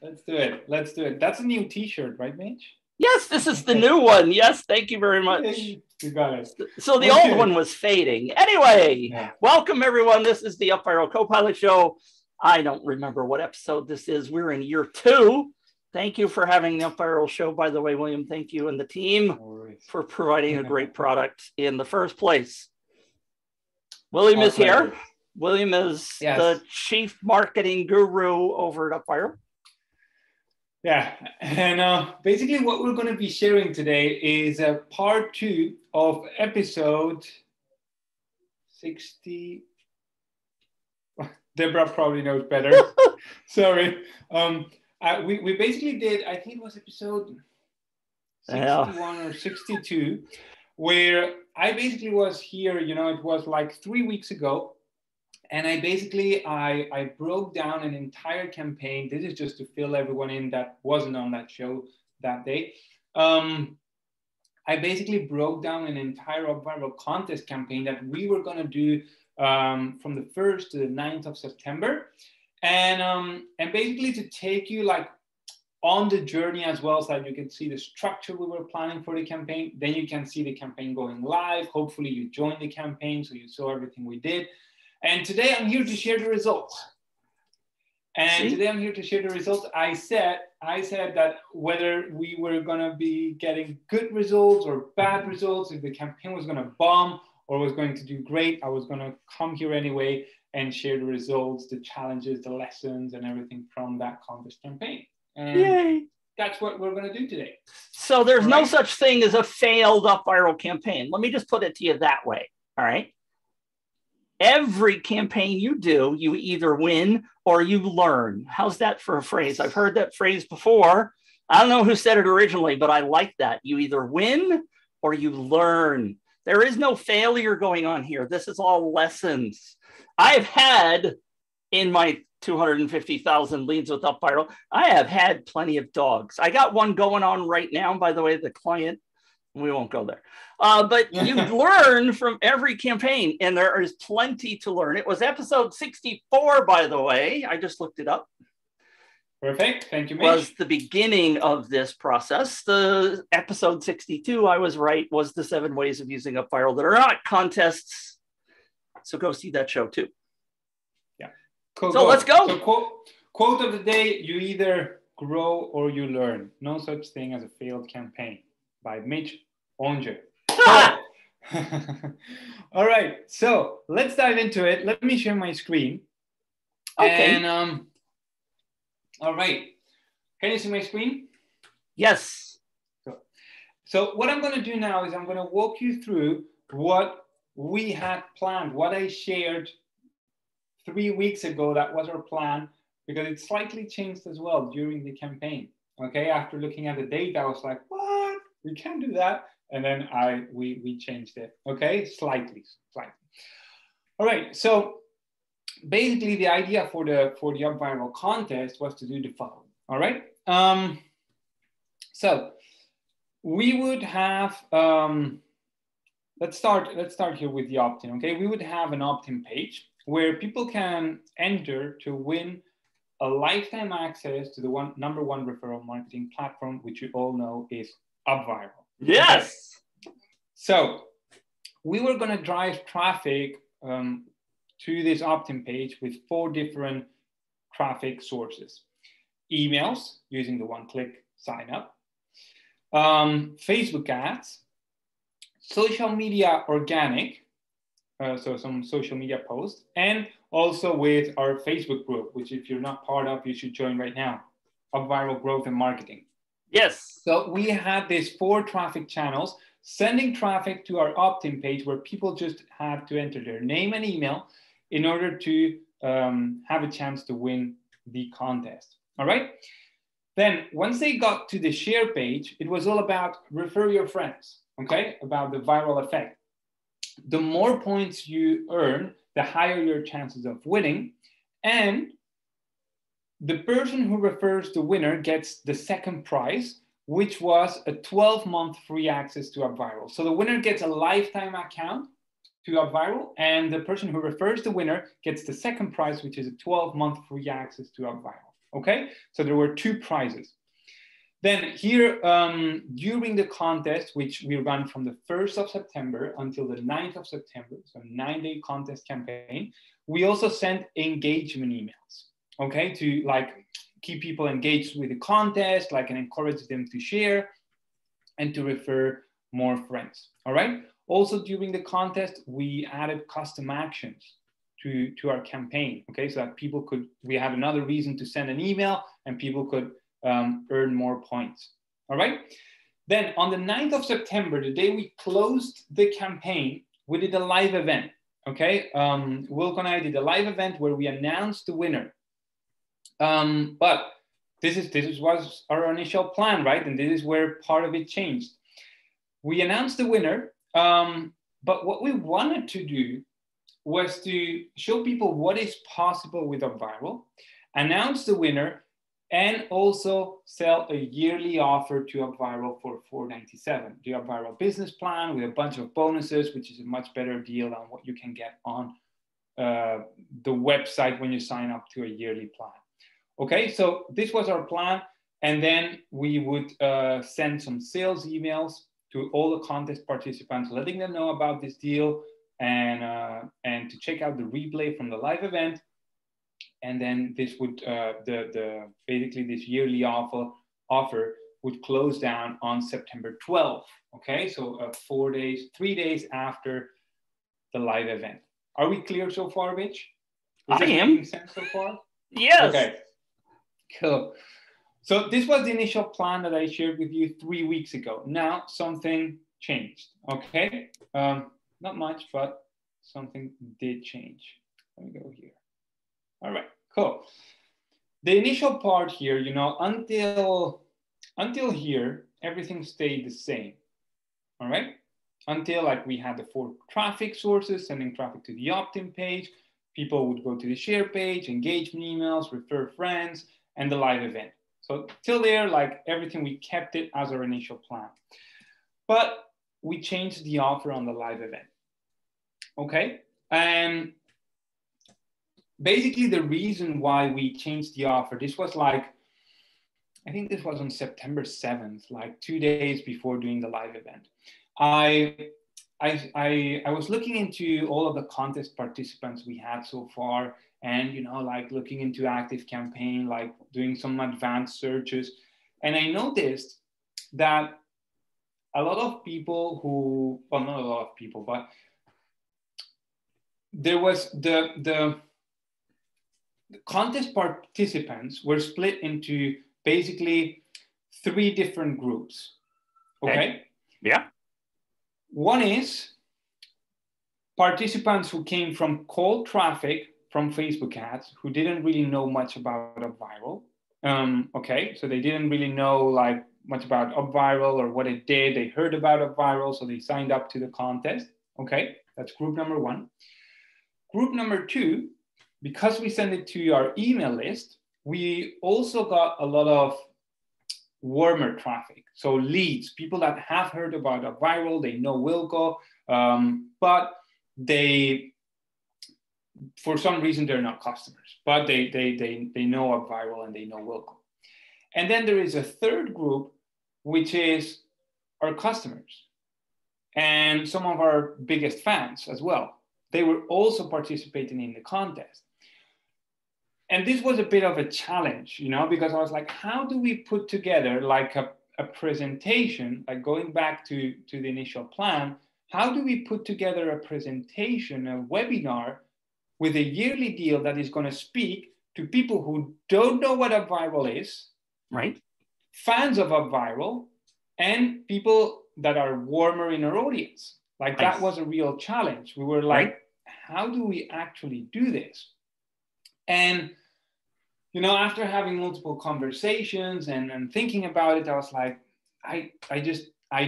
Let's do it. Let's do it. That's a new T-shirt, right, Mitch? Yes, this is the new one. Yes, thank you very much. You got it. So the old one was fading. Anyway, welcome everyone. This is the UpViral Co-Pilot Show. I don't remember what episode this is. We're in year 2. Thank you for having the UpViral Show. By the way, William, thank you and the team for providing a great product in the first place. William is here. William is the chief marketing guru over at UpViral. Yeah, and basically what we're going to be sharing today is part 2 of episode 60. Deborah probably knows better. Sorry. We basically did, I think it was episode 61 or 62, where I basically was here, you know, it was like 3 weeks ago. And I broke down an entire campaign. This is just to fill everyone in that wasn't on that show that day. I basically broke down an entire UpViral Contest campaign that we were going to do from the 1st to the 9th of September. And basically to take you like on the journey as well, so that you can see the structure we were planning for the campaign. Then you can see the campaign going live. Hopefully you joined the campaign, so you saw everything we did. And today I'm here to share the results. And today I'm here to share the results. I said that whether we were going to be getting good results or bad results, if the campaign was going to bomb or was going to do great, I was going to come here anyway and share the results, the challenges, the lessons, and everything from that contest campaign. And that's what we're going to do today. So there's no such thing as a failed UpViral campaign. Let me just put it to you that way. All right. Every campaign you do, you either win or you learn. How's that for a phrase? I've heard that phrase before. I don't know who said it originally, but I like that. You either win or you learn. There is no failure going on here. This is all lessons. I've had in my 250,000 leads with UpViral, I have had plenty of dogs. I got one going on right now, by the way, the client. We won't go there. But you learn from every campaign, and there is plenty to learn. It was episode 64, by the way. I just looked it up. Perfect. Thank you, Mitch. Was the beginning of this process. The episode 62, I was right, was the 7 ways of using UpViral that are not contests. So go see that show too. Yeah. Let's go. So quote of the day, you either grow or you learn. No such thing as a failed campaign, by Mitch, Aunger. All right, so let's dive into it. Let me share my screen. Okay. And all right, can you see my screen? Yes. So what I'm going to do now is I'm going to walk you through what we had planned, what I shared 3 weeks ago. That was our plan, because it slightly changed as well during the campaign. Okay, after looking at the data, I was like, what? We can't do that. And then we changed it. Okay, slightly. All right, so basically the idea for the UpViral contest was to do the following. All right, so we would have let's start here with the opt-in. Okay, we would have an opt-in page where people can enter to win a lifetime access to the number 1 referral marketing platform, which you all know is UpViral. Yes. Okay. So we were going to drive traffic to this opt-in page with 4 different traffic sources. Emails, using the one-click sign up. Facebook ads. Social media organic. So some social media posts. And also with our Facebook group, which if you're not part of, you should join right now. UpViral Growth and Marketing. Yes. So we had these 4 traffic channels sending traffic to our opt-in page, where people just have to enter their name and email in order to have a chance to win the contest. All right. Then once they got to the share page, it was all about refer your friends. Okay. About the viral effect. The more points you earn, the higher your chances of winning. And the person who refers the winner gets the second prize, which was a 12-month free access to UpViral. So the winner gets a lifetime account to UpViral, and the person who refers the winner gets the second prize, which is a 12-month free access to UpViral. Okay, so there were 2 prizes. Then here, during the contest, which we run from the 1st of September until the 9th of September, so 9-day contest campaign, we also sent engagement emails, okay, to like keep people engaged with the contest, like, and encourage them to share and to refer more friends, all right? Also during the contest, we added custom actions to our campaign, okay? So that people could, we had another reason to send an email and people could earn more points, all right? Then on the 9th of September, the day we closed the campaign, we did a live event, okay? Wilco and I did a live event where we announced the winner. But this was our initial plan, right? And this is where part of it changed. We announced the winner, but what we wanted to do was to show people what is possible with UpViral, announce the winner, and also sell a yearly offer to UpViral for $497. The UpViral business plan with a bunch of bonuses, which is a much better deal than what you can get on the website when you sign up to a yearly plan. Okay, so this was our plan. And then we would send some sales emails to all the contest participants, letting them know about this deal and to check out the replay from the live event. And then this would, basically this yearly offer would close down on September 12th. Okay, so 3 days after the live event. Are we clear so far, Mitch? Is this making sense so far? Yes. Okay, cool. So this was the initial plan that I shared with you 3 weeks ago. Now something changed, okay? Not much, but something did change. Let me go here. All right, cool. The initial part here, you know, until here, everything stayed the same, all right? Until like we had the 4 traffic sources, sending traffic to the opt-in page. People would go to the share page, engagement emails, refer friends, and the live event. So till there, like everything, we kept it as our initial plan. But we changed the offer on the live event, okay? And basically the reason why we changed the offer, this was like, I think this was on September 7th, like 2 days before doing the live event. I was looking into all of the contest participants we had so far, and, you know, like looking into active campaign, like doing some advanced searches. And I noticed that a lot of people who, well, not a lot of people, but there was the contest participants were split into basically 3 different groups, okay? Yeah. One is participants who came from cold traffic from Facebook ads, who didn't really know much about UpViral. Okay, so they didn't really know like much about UpViral or what it did. They heard about UpViral, so they signed up to the contest. Okay, that's group number 1. Group number 2, because we sent it to our email list, we also got a lot of warmer traffic. So leads, people that have heard about UpViral, they know Wilco, but they, for some reason, they're not customers, but they know UpViral and they know Wilco. And then there is a 3rd group, which is our customers and some of our biggest fans as well. They were also participating in the contest. And this was a bit of a challenge, you know, because I was like, how do we put together like a presentation, like going back to the initial plan, how do we put together a presentation, a webinar with a yearly deal that is going to speak to people who don't know what UpViral is, right? Fans of UpViral, and people that are warmer in our audience. Like that was a real challenge. We were like, how do we actually do this? And, you know, after having multiple conversations and thinking about it, I was like, I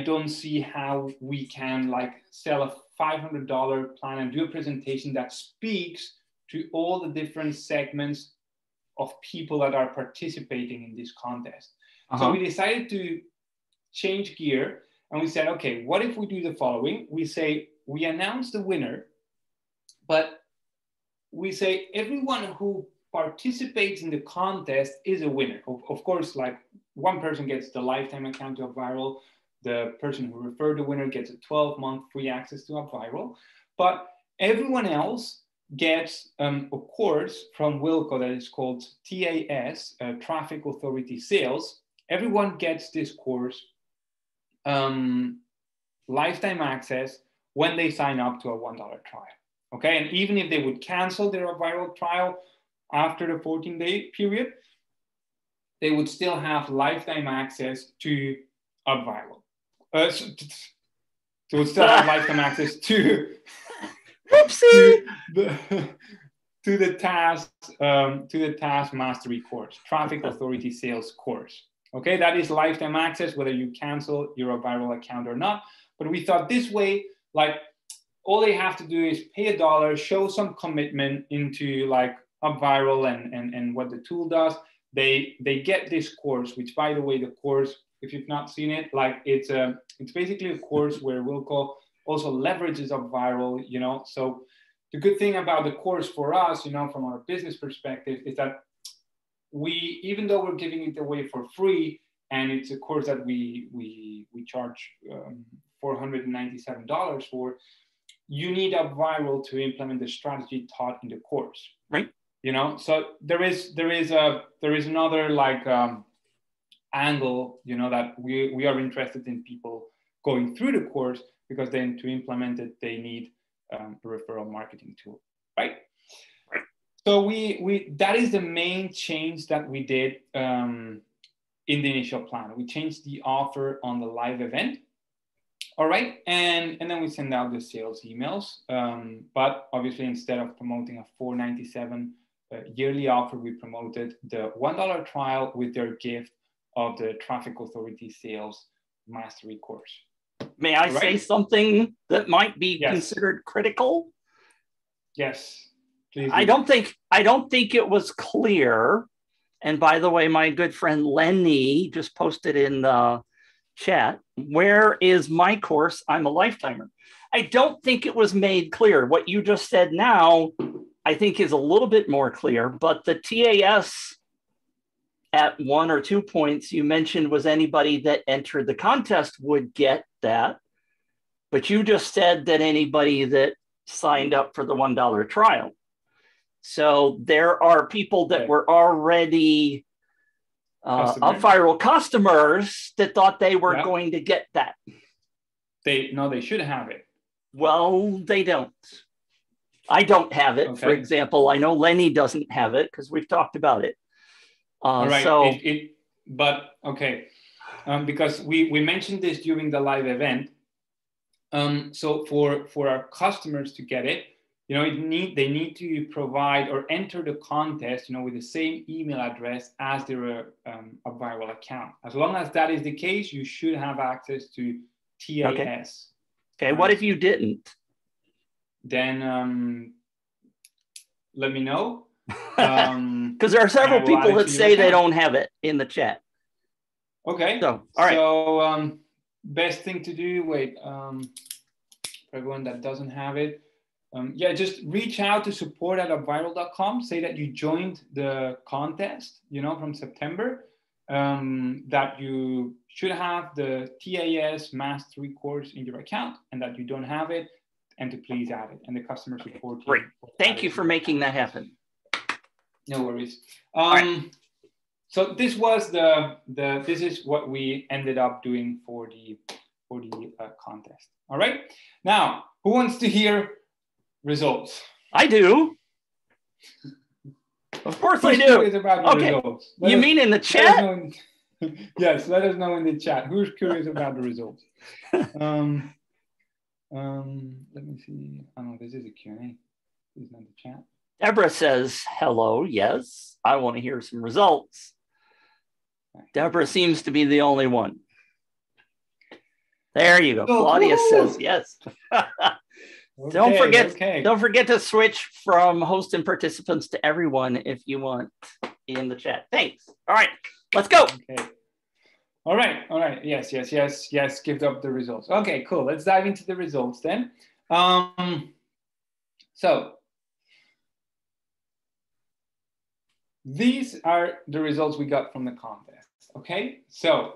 don't see how we can like sell a $500 plan and do a presentation that speaks to all the different segments of people that are participating in this contest. So we decided to change gear and we said, okay, what if we do the following? We say, we announce the winner, but we say everyone who participates in the contest is a winner. Of course, like one person gets the lifetime account to UpViral. The person who referred the winner gets a 12-month free access to UpViral. But everyone else gets a course from Wilco that is called TAS, Traffic Authority Sales. Everyone gets this course, lifetime access, when they sign up to a $1 trial. Okay, and even if they would cancel their UpViral trial after the 14-day period, they would still have lifetime access to UpViral. So would still have lifetime access to the TAS Mastery course, Traffic Authority Sales course. Okay, that is lifetime access, whether you cancel your UpViral account or not. But we thought this way, like, all they have to do is pay $1, show some commitment into like UpViral and what the tool does. They get this course, which, by the way, the course, if you've not seen it, like it's basically a course where Wilco also leverages UpViral, you know. So the good thing about the course for us, you know, from our business perspective, is that we, even though we're giving it away for free, and it's a course that we charge $497 for, you need UpViral to implement the strategy taught in the course, right? You know, so there is another like angle, you know, that we are interested in people going through the course, because then to implement it, they need a referral marketing tool, right? So that is the main change that we did in the initial plan. We changed the offer on the live event. All right, and then we send out the sales emails. But obviously, instead of promoting a $497 yearly offer, we promoted the $1 trial with their gift of the Traffic Authority Sales Mastery course. May I say something that might be Yes. considered critical? Yes, please. I don't think it was clear. And by the way, my good friend Lenny just posted in the chat, where is my course? I'm a lifetimer. I don't think it was made clear. What you just said now, I think, is a little bit more clear, but the TAS at 1 or 2 points you mentioned was anybody that entered the contest would get that. But you just said that anybody that signed up for the $1 trial. So there are people that were already UpViral customers that thought they were going to get that. They should have it. Well, they don't. I don't have it, for example. I know Lenny doesn't have it because we've talked about it. All right. Because we mentioned this during the live event. So for our customers to get it, you know, they need to provide or enter the contest, you know, with the same email address as their UpViral account. As long as that is the case, you should have access to TAS. Okay. What if you didn't? Then let me know. Because there are several people that say they don't have it in the chat. Okay. So, all right. So best thing to do, for everyone that doesn't have it, just reach out to support@upviral.com. Say that you joined the contest, you know, from September, that you should have the TAS Mastery course in your account, and that you don't have it, and to please add it. And the customer support team. Great. Thank you for making that happen. No worries. So this was this is what we ended up doing for the contest. All right. Now, who wants to hear results? I do. Of course I do. Okay. You mean in the chat? Yes, let us know in the chat. Who's curious about the results? Let me see. Oh no, this is a Q&A. This is not the chat. Deborah says, hello, yes, I want to hear some results. Deborah seems to be the only one. There you go. Claudia says yes. Don't forget to switch from host and participants to everyone if you want in the chat. Thanks. All right, let's go. Okay. All right. Yes. Give up the results. Okay, cool. Let's dive into the results then. So these are the results we got from the contest. Okay, so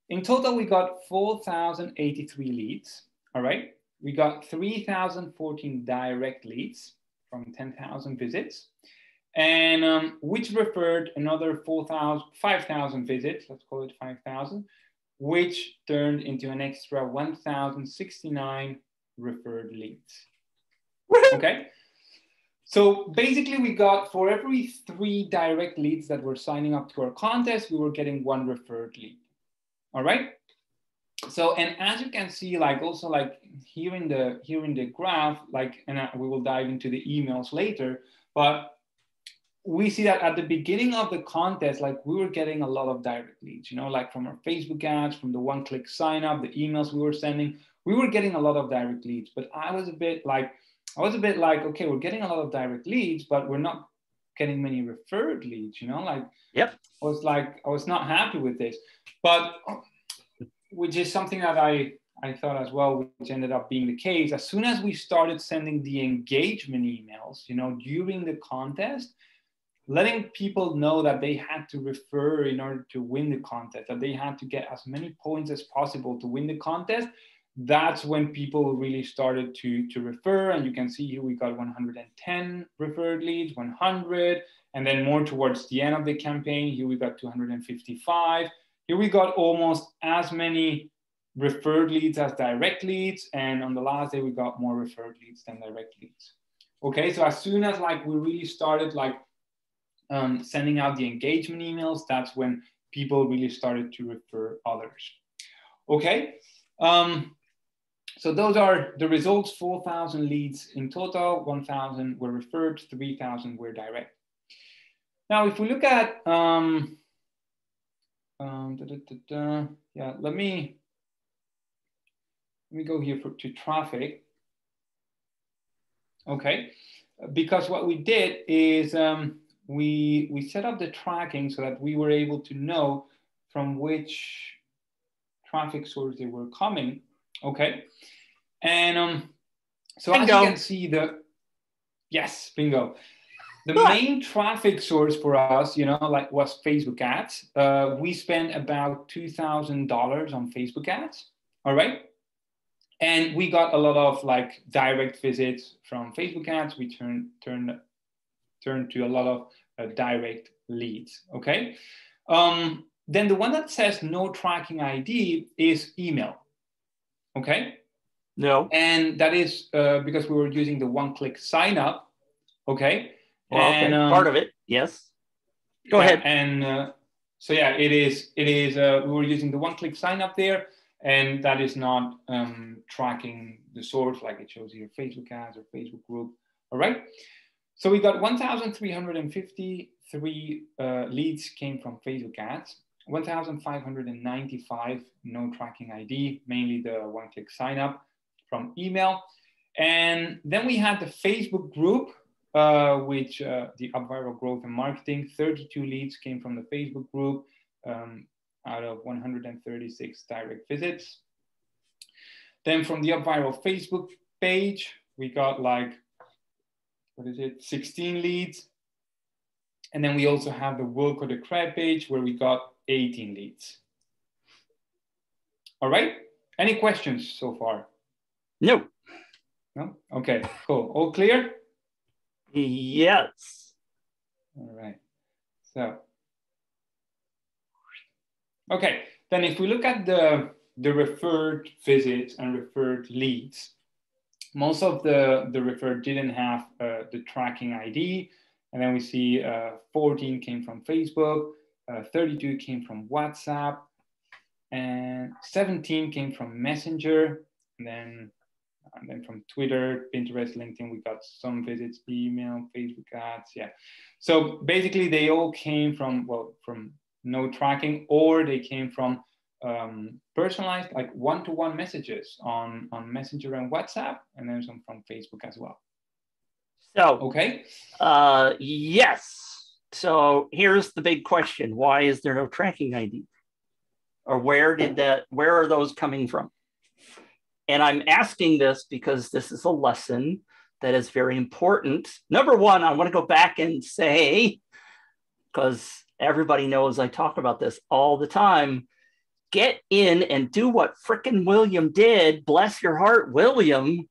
in total, we got 4,083 leads. All right, we got 3,014 direct leads from 10,000 visits, and which referred another 5,000 visits. Let's call it 5,000, which turned into an extra 1,069 referred leads. Okay. So basically we got, for every 3 direct leads that were signing up to our contest, we were getting 1 referred lead. All right. So, and as you can see, like also like here in the graph, like, and we will dive into the emails later, but we see that at the beginning of the contest, like we were getting a lot of direct leads, you know, like from our Facebook ads, from the one-click sign up, the emails we were sending, we were getting a lot of direct leads. But I was a bit like, okay, we're getting a lot of direct leads, but we're not getting many referred leads, you know, like, yep. I was not happy with this, but which is something that I thought as well, which ended up being the case. As soon as we started sending the engagement emails, you know, during the contest, letting people know that they had to refer in order to win the contest, that they had to get as many points as possible to win the contest, that's when people really started to refer. And you can see here we got 110 referred leads, 100, and then more towards the end of the campaign, here we got 255. Here we got almost as many referred leads as direct leads. And on the last day, we got more referred leads than direct leads. Okay, so as soon as like we really started like sending out the engagement emails, that's when people really started to refer others. Okay, so those are the results. 4,000 leads in total, 1,000 were referred, 3,000 were direct. Now, if we look at, yeah, let me go here to traffic. Okay, because what we did is we set up the tracking so that we were able to know from which traffic source they were coming. Okay, and so bingo. As you can see, yes, bingo. The main traffic source for us, you know, like was Facebook ads. We spent about $2,000 on Facebook ads. All right. And we got a lot of like direct visits from Facebook ads. We turned to a lot of direct leads. Okay. Then the one that says no tracking ID is email. Okay. No. And that is because we were using the one-click sign up. Okay. Well, and, okay, part of it, yes. Go ahead. And so yeah, it is. We were using the one-click sign up there, and that is not tracking the source like it shows here, Facebook ads or Facebook group. All right. So we got 1,353 leads came from Facebook ads, 1,595 no tracking ID, mainly the one-click sign up from email, and then we had the Facebook group. Which the UpViral Growth and Marketing, 32 leads came from the Facebook group out of 136 direct visits. Then from the UpViral Facebook page, we got like, 16 leads. And then we also have the Wilco de Cred page where we got 18 leads. All right, any questions so far? No. No? Okay, cool, all clear? Yes. All right. So, okay. Then if we look at the referred visits and referred leads, most of the referred didn't have the tracking ID. And then we see 14 came from Facebook, 32 came from WhatsApp, and 17 came from Messenger. And then from Twitter, Pinterest, LinkedIn, we got some visits, email, Facebook ads, yeah. So basically they all came from, well, from no tracking, or they came from personalized, like one-to-one messages on Messenger and WhatsApp, and then some from Facebook as well. So, okay. Yes. So here's the big question. Why is there no tracking ID? Or where are those coming from? And I'm asking this because this is a lesson that is very important. Number one, I want to go back and say, because everybody knows I talk about this all the time. Get in and do what frickin' William did. Bless your heart, William.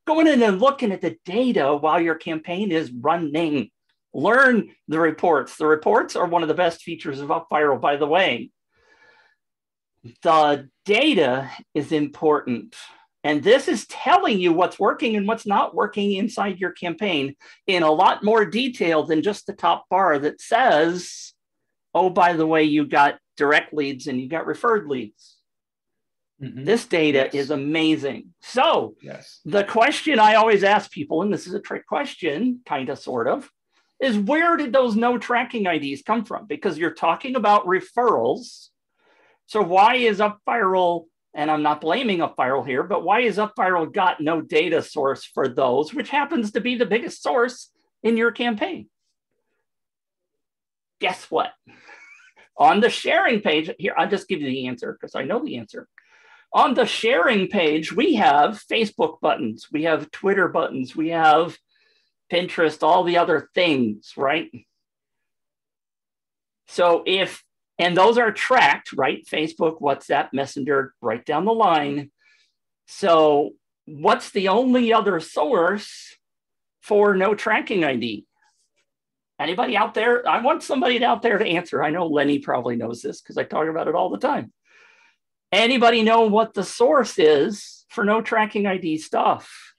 Going in and looking at the data while your campaign is running. Learn the reports. The reports are one of the best features of UpViral, by the way. The data is important. And this is telling you what's working and what's not working inside your campaign in a lot more detail than just the top bar that says, oh, by the way, you got direct leads and you got referred leads. Mm-hmm. This data is amazing. So the question I always ask people, and this is a trick question, kind of, sort of, is where did those no tracking IDs come from? Because you're talking about referrals. So why is UpViral, and I'm not blaming UpViral here, but why is UpViral got no data source for those, which happens to be the biggest source in your campaign? Guess what? On the sharing page, here, I'll just give you the answer because I know the answer. On the sharing page, we have Facebook buttons, we have Twitter buttons, we have Pinterest, all the other things, right? So and those are tracked, right? Facebook, WhatsApp, Messenger, right down the line. So what's the only other source for no tracking ID? Anybody out there? I want somebody out there to answer. I know Lenny probably knows this because I talk about it all the time. Anybody know what the source is for no tracking ID stuff?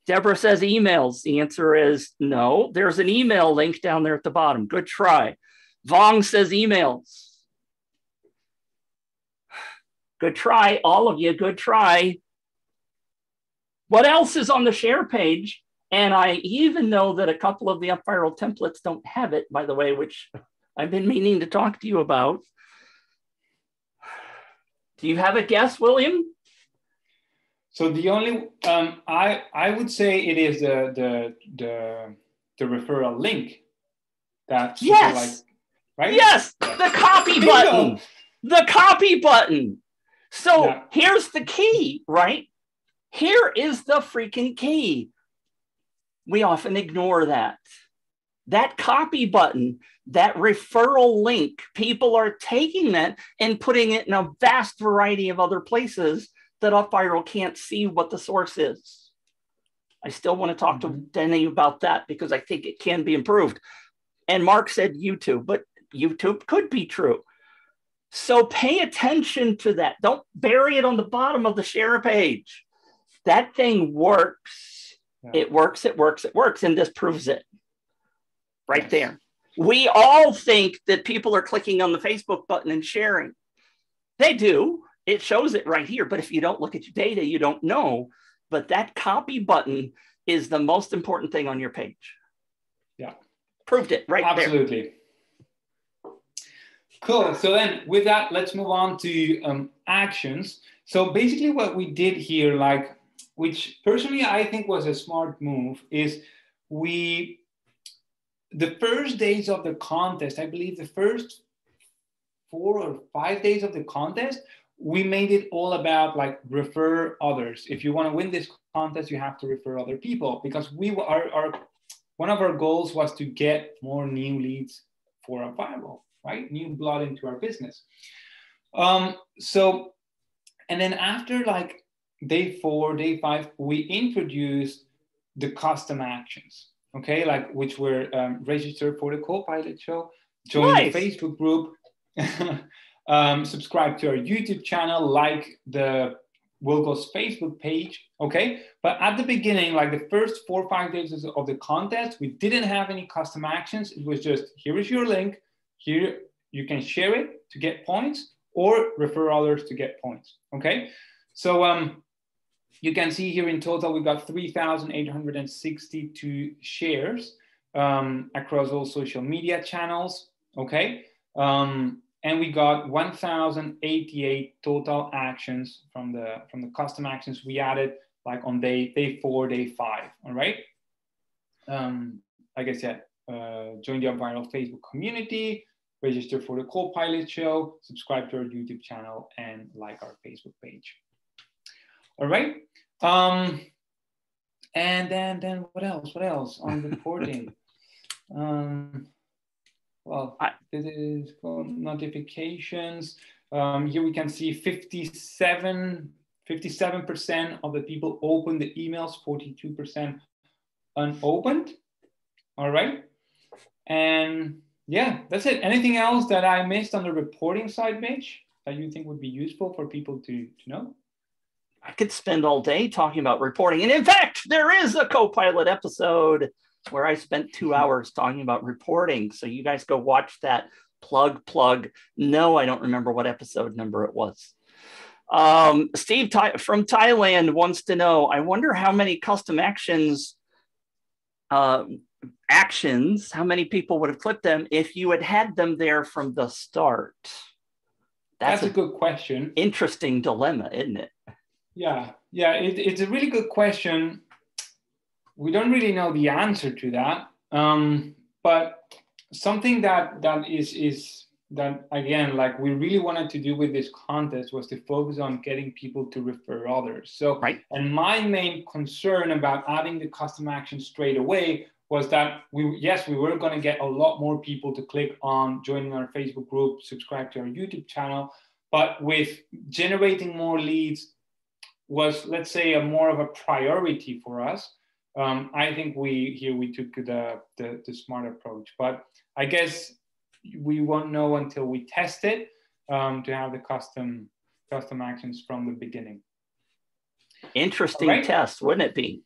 Deborah says emails. The answer is no. There's an email link down there at the bottom. Good try. Vong says emails. Good try, all of you, good try. What else is on the share page? And I even know that a couple of the UpViral templates don't have it, by the way, which I've been meaning to talk to you about. Do you have a guess, William? So the only, I would say it is the referral link. That yes, right? Yes, the copy button. The copy button. So here's the key, right? Here is the freaking key. We often ignore that. That copy button, that referral link, people are taking that and putting it in a vast variety of other places that UpViral can't see what the source is. I still want to talk to Denny about that because I think it can be improved. And Mark said YouTube, but YouTube could be true. So pay attention to that. Don't bury it on the bottom of the share page. That thing works. Yeah. It works, it works, it works. And this proves it right there. We all think that people are clicking on the Facebook button and sharing. They do. It shows it right here. But if you don't look at your data, you don't know. But that copy button is the most important thing on your page. Yeah. Proved it right there. Absolutely. Cool. So then with that, let's move on to actions. So basically what we did here, which personally I think was a smart move, is the first days of the contest, I believe the first 4 or 5 days of the contest, we made it all about refer others. If you want to win this contest, you have to refer other people, because one of our goals was to get more new leads for UpViral, right? New blood into our business. And then after day 4, day 5, we introduced the custom actions, okay? Which were register for the co-pilot show, join the Facebook group, subscribe to our YouTube channel, like the Wilco's Facebook page, okay? But at the beginning, the first 4 or 5 days of the contest, we didn't have any custom actions. It was just, here is your link, here you can share it to get points or refer others to get points, okay? So you can see here in total, we got 3,862 shares across all social media channels, okay? And we got 1,088 total actions from the custom actions we added on day 4, day 5, all right? Like I said, join the UpViral Facebook community, register for the co-pilot show, subscribe to our YouTube channel, and like our Facebook page. All right. And then what else? What else on reporting? Well, this is notifications. Here we can see 57% of the people open the emails, 42% unopened. All right. And yeah, that's it. Anything else that I missed on the reporting side, Mitch, that you think would be useful for people to know? I could spend all day talking about reporting. And in fact, there is a Copilot episode where I spent 2 hours talking about reporting. So you guys go watch that. Plug. No, I don't remember what episode number it was. Steve from Thailand wants to know, I wonder how many custom actions, how many people would have clicked them if you had them there from the start? That's a good question. Interesting dilemma, isn't it? Yeah, it's a really good question. We don't really know the answer to that, but something that again, like we really wanted to do with this contest was to focus on getting people to refer others. So, and my main concern about adding the custom action straight away was that we were going to get a lot more people to click on joining our Facebook group, subscribe to our YouTube channel, but with generating more leads was, let's say, more of a priority for us. I think we took the smart approach, but I guess we won't know until we test it to have the custom actions from the beginning. Interesting test, wouldn't it be?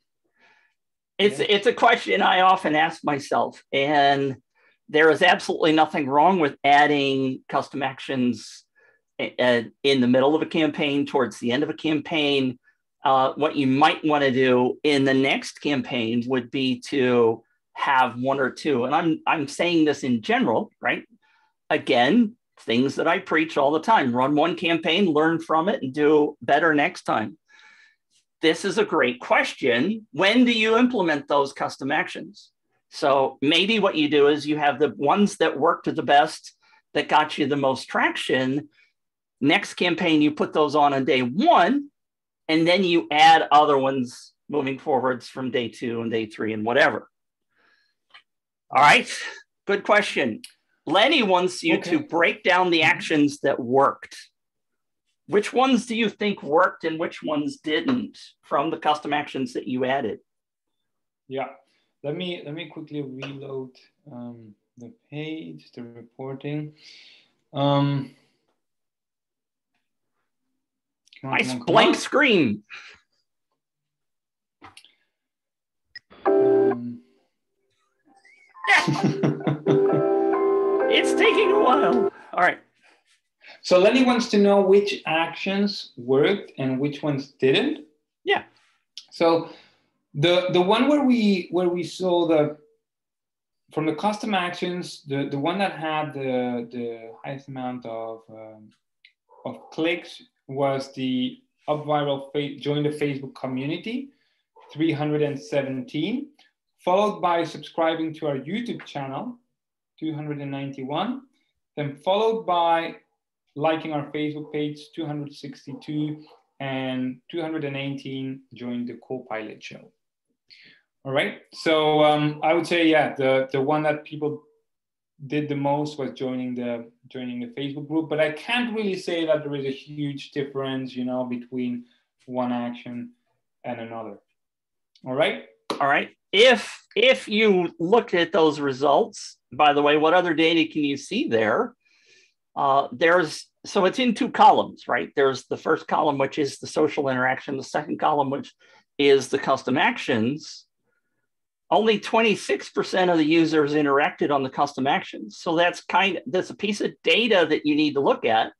It's a question I often ask myself, and there is absolutely nothing wrong with adding custom actions in the middle of a campaign, towards the end of a campaign. What you might want to do in the next campaign would be to have one or two. And I'm saying this in general, right? Again, things that I preach all the time. Run one campaign, learn from it, and do better next time. This is a great question. When do you implement those custom actions? So maybe what you do is you have the ones that worked the best, that got you the most traction. Next campaign, you put those on day one, and then you add other ones moving forwards from day 2 and day 3 and whatever. All right, good question. Lenny wants you to break down the actions that worked. Which ones do you think worked and which ones didn't from the custom actions that you added? Yeah, let me quickly reload the page, the reporting. Nice blank screen. It's taking a while. All right. So Lenny wants to know which actions worked and which ones didn't. Yeah. So the one where we saw from the custom actions, the one that had the highest amount of clicks was the UpViral join the Facebook community, 317, followed by subscribing to our YouTube channel, 291, then followed by liking our Facebook page, 262, and 218 joined the Copilot show. All right, so I would say, yeah, the one that people did the most was joining the Facebook group, but I can't really say that there is a huge difference, between one action and another. All right. All right. If you looked at those results, by the way, what other data can you see there? So it's in 2 columns, right? There's the first column, which is the social interaction. The second column, which is the custom actions. Only 26% of the users interacted on the custom actions. So that's a piece of data that you need to look at.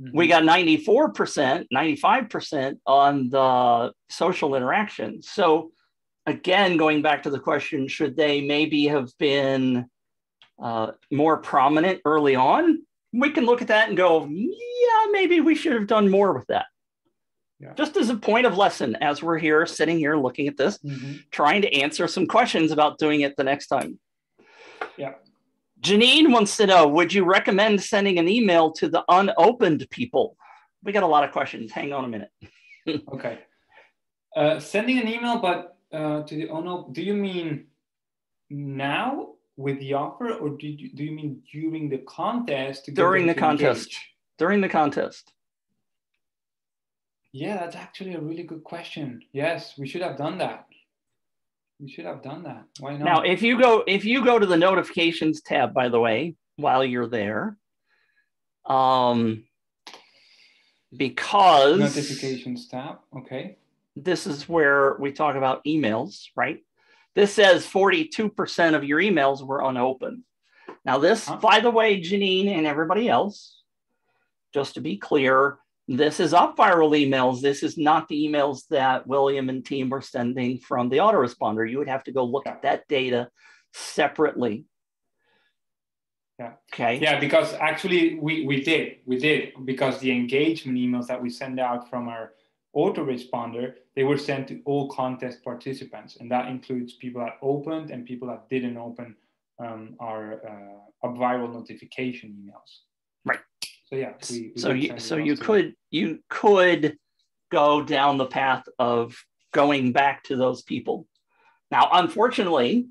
Mm-hmm. We got 94%, 95% on the social interactions. So again, going back to the question, should they maybe have been more prominent early on? We can look at that and go, yeah, maybe we should have done more with that. Yeah. Just as a point of lesson, as we're here, sitting here looking at this, trying to answer some questions about doing it the next time. Yeah. Janine wants to know, would you recommend sending an email to the unopened people? We got a lot of questions. Hang on a minute. Okay. Sending an email, but to the unopened, do you mean now with the offer, or do you mean during the contest? During the contest. During the contest. Yeah, that's actually a really good question. Yes, we should have done that. We should have done that. Why not? Now, if you go to the notifications tab, by the way, while you're there, because notifications tab, okay. This is where we talk about emails, right? This says 42% of your emails were unopened. Now this, by the way, Janine and everybody else, just to be clear, this is UpViral emails. This is not the emails that William and team were sending from the autoresponder. You would have to go look at that data separately. Yeah. Okay. Yeah, because actually we did because the engagement emails that we send out from our autoresponder, they were sent to all contest participants, and that includes people that opened and people that didn't open our UpViral notification emails. Right. So yeah, you could go down the path of going back to those people. Now, unfortunately,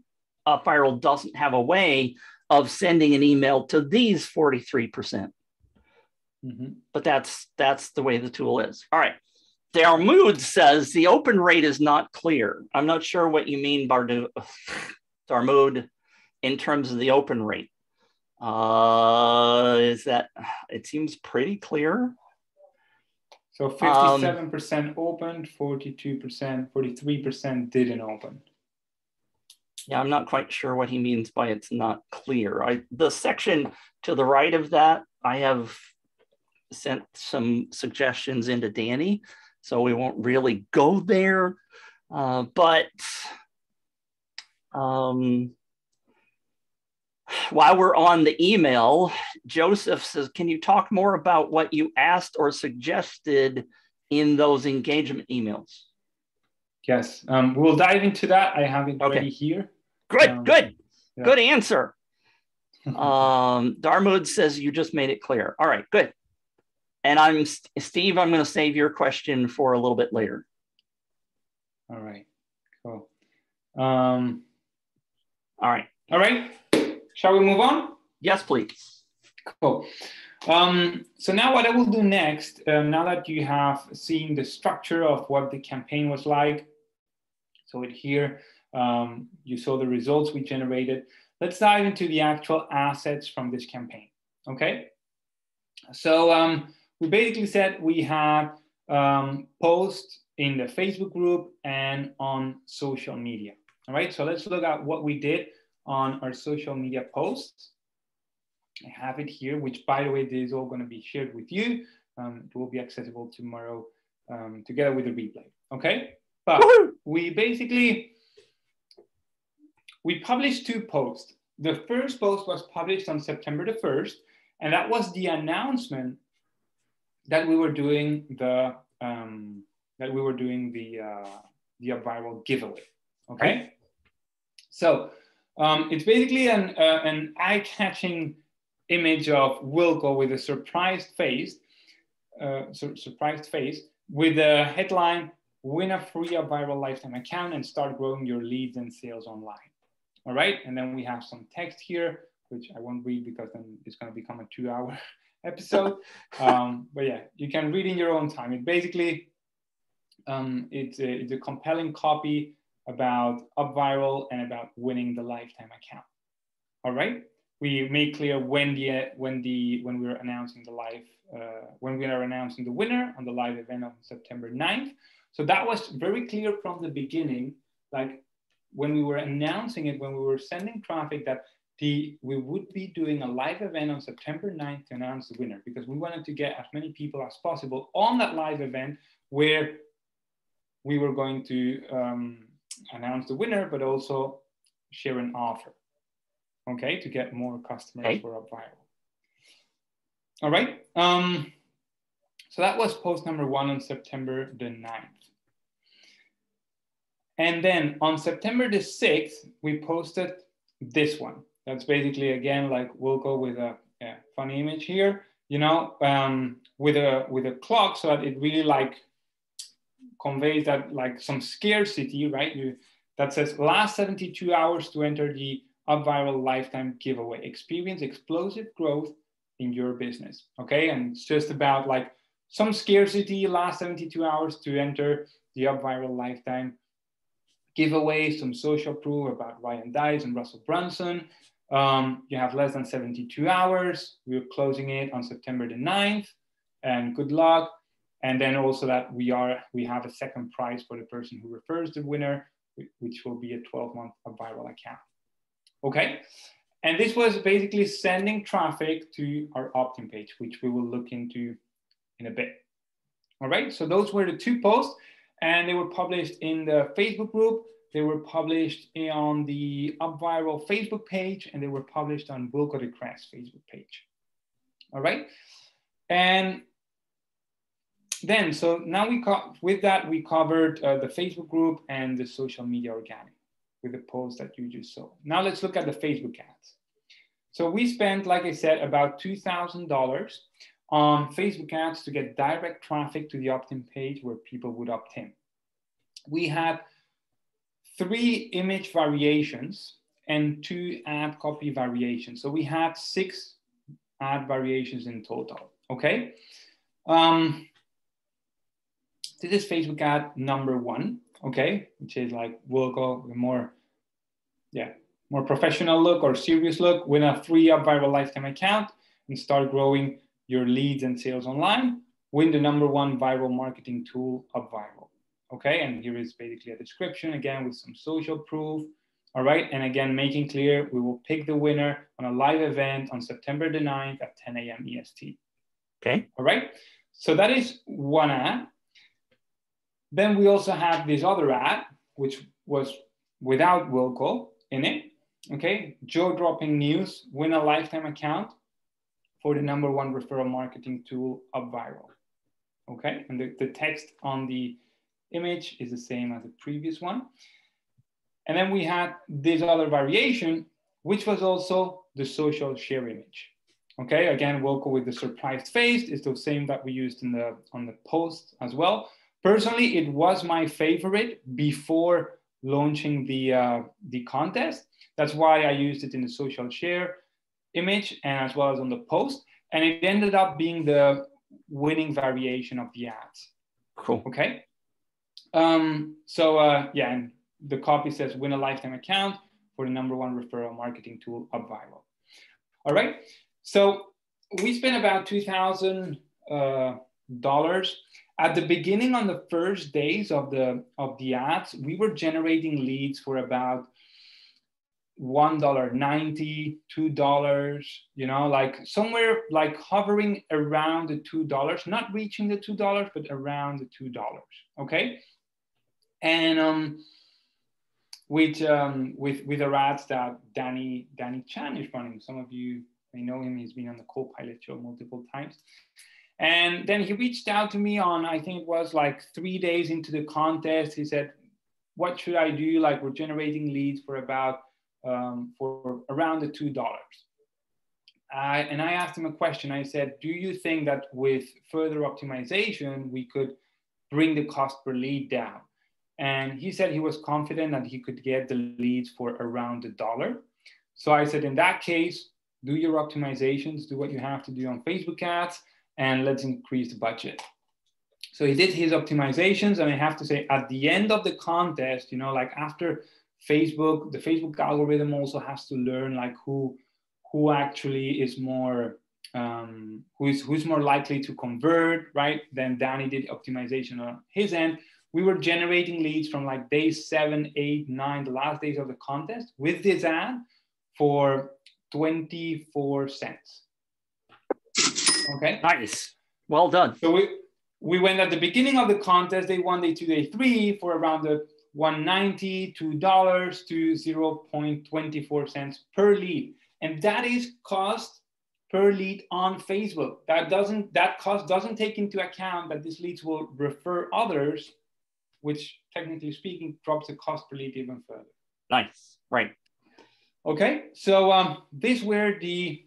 UpViral doesn't have a way of sending an email to these 43%. But that's the way the tool is. All right. Darmood says the open rate is not clear. I'm not sure what you mean, Darmood, in terms of the open rate. Is that, it seems pretty clear. So 57% opened, 42%, 43% didn't open. Yeah, I'm not quite sure what he means by it's not clear. The section to the right of that, I have sent some suggestions into Danny, so we won't really go there. But while we're on the email, Joseph says, can you talk more about what you asked or suggested in those engagement emails? Yes, we'll dive into that. I have it ready here. Good, good. Yeah. Good answer. Darmood says you just made it clear. All right, good. And Steve, I'm going to save your question for a little bit later. All right, cool. All right. All right. Shall we move on? Yes, please. Cool. So now what I will do next, now that you have seen the structure of what the campaign was like, so here you saw the results we generated. Let's dive into the actual assets from this campaign, okay? So we basically said we had posts in the Facebook group and on social media, all right? So let's look at what we did on our social media posts. I have it here, which, by the way, this is all going to be shared with you. It will be accessible tomorrow together with the replay, okay? But we published two posts. The first post was published on September the 1st, and that was the announcement that we were doing the UpViral giveaway, okay? So it's basically an eye-catching image of Wilco with a surprised face with the headline, "Win a free UpViral lifetime account and start growing your leads and sales online." All right, and then we have some text here, which I won't read because then it's going to become a 2-hour episode. But yeah, you can read in your own time. It basically, it's a compelling copy about UpViral and about winning the lifetime account. All right, we made clear when we were announcing when we are announcing the winner on the live event on September 9th. So that was very clear from the beginning, like when we were announcing it, when we were sending traffic, that we would be doing a live event on September 9th to announce the winner, because we wanted to get as many people as possible on that live event where we were going to announce the winner, but also share an offer, okay, to get more customers for UpViral. All right, so that was post number 1 on September the 9th. And then on September the 6th, we posted this one. That's basically, again, like we'll go with a funny image here, you know, with a clock, so that it really like conveys that like some scarcity, right? That says last 72 hours to enter the UpViral lifetime giveaway. Experience explosive growth in your business. Okay, and it's just about like some scarcity, last 72 hours to enter the UpViral lifetime giveaway, some social proof about Ryan Dice and Russell Brunson. You have less than 72 hours. We're closing it on September the 9th, and good luck. And then also that we have a second prize for the person who refers the winner, which will be a 12-month UpViral account. Okay, and this was basically sending traffic to our opt-in page, which we will look into in a bit. All right, so those were the two posts, and they were published in the Facebook group. They were published on the UpViral Facebook page, and they were published on Wilco de Crest Facebook page. All right, and then so now with that we covered the Facebook group and the social media organic with the post that you just saw. Now let's look at the Facebook ads. So we spent, like I said, about $2,000 on Facebook ads to get direct traffic to the opt-in page where people would opt in. We had 3 image variations and 2 ad copy variations. So we had 6 ad variations in total, okay? This is Facebook ad number 1, okay? Which is like, we'll go more professional look or serious look. Win a free UpViral lifetime account and start growing your leads and sales online. Win the #1 viral marketing tool, UpViral. Okay, and here is basically a description again with some social proof. All right, and again, making clear we will pick the winner on a live event on September the 9th at 10 a.m. EST. Okay. All right, so that is one ad. Then we also have this other ad, which was without Wilco in it. Okay, jaw-dropping news, win a lifetime account for the #1 referral marketing tool, UpViral. Okay, and the text on the image is the same as the previous one. And then we had this other variation, which was also the social share image. Okay, again, Wilco with the surprised face is the same that we used on the post as well. Personally, it was my favorite before launching the contest. That's why I used it in the social share image and as well as on the post. And it ended up being the winning variation of the ads. Cool. Okay. Yeah, and the copy says win a lifetime account for the #1 referral marketing tool, UpViral. All right. So we spent about $2,000 at the beginning. On the first days of the ads, we were generating leads for about $1.90, $2, you know, like somewhere like hovering around the $2, not reaching the $2, but around the $2. Okay. And with the ads that Danny Chan is running. Some of you may know him. He's been on the Co-Pilot show multiple times. And then he reached out to me on, I think it was like 3 days into the contest. He said, what should I do? Like, we're generating leads for about for around the $2. And I asked him a question. I said, do you think that with further optimization, we could bring the cost per lead down? And he said he was confident that he could get the leads for around $1. So I said, in that case, do your optimizations, do what you have to do on Facebook ads, and let's increase the budget. So he did his optimizations, and I have to say, at the end of the contest, you know, like after Facebook, the Facebook algorithm also has to learn like who actually is more, who's more likely to convert, right? Then Danny did optimization on his end. We were generating leads from like day 7, 8, 9, the last days of the contest with this ad for 24 cents. Okay. Nice. Well done. So we went at the beginning of the contest, day 1, day 2, day 3, for around the $1.90, $2 to 0.24 cents per lead. And that is cost per lead on Facebook. That cost doesn't take into account that these leads will refer others, which technically speaking drops the cost per lead even further. Nice, right. Okay, so these were the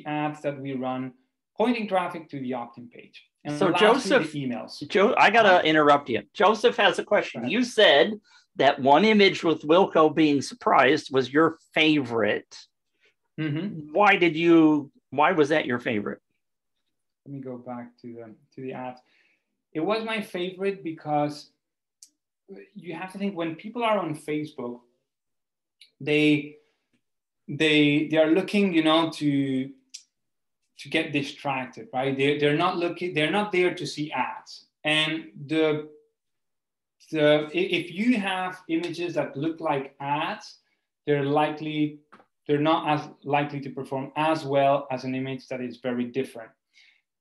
ads that we run, pointing traffic to the opt-in page. And so Joseph, the emails. I gotta interrupt you. Joseph has a question. You said that one image with Wilco being surprised was your favorite. Mm-hmm. Why was that your favorite? Let me go back to the ads. It was my favorite because you have to think, when people are on Facebook, they are looking, to get distracted, right? They're not there to see ads. And if you have images that look like ads, they're not as likely to perform as well as an image that is very different.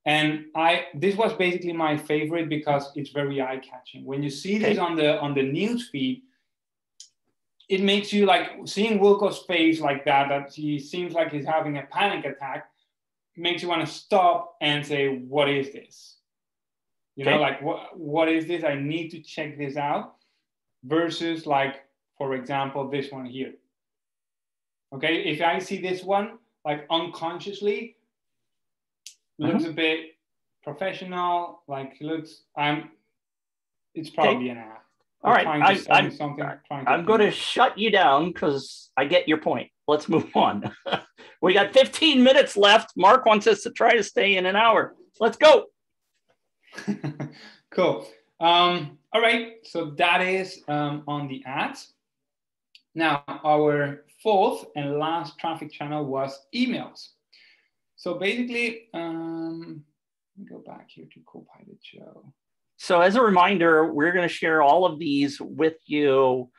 And this was basically my favorite because it's very eye-catching. When you see this on the news feed, it makes you, like, seeing Wilco's face like that he seems like he's having a panic attack, makes you want to stop and say, what is this? Like, what is this? I need to check this out. Versus, like, for example, this one here. Okay, if I see this one, like, unconsciously, looks a bit professional, like, it's probably an ad. All right, I'm going to shut you down because I get your point. Let's move on. We got 15 minutes left. Mark wants us to try to stay in an hour. Let's go. Cool. All right, so that is on the ads. Now, our fourth and last traffic channel was emails. So basically, let me go back here to Copilot Show. So as a reminder, we're going to share all of these with you.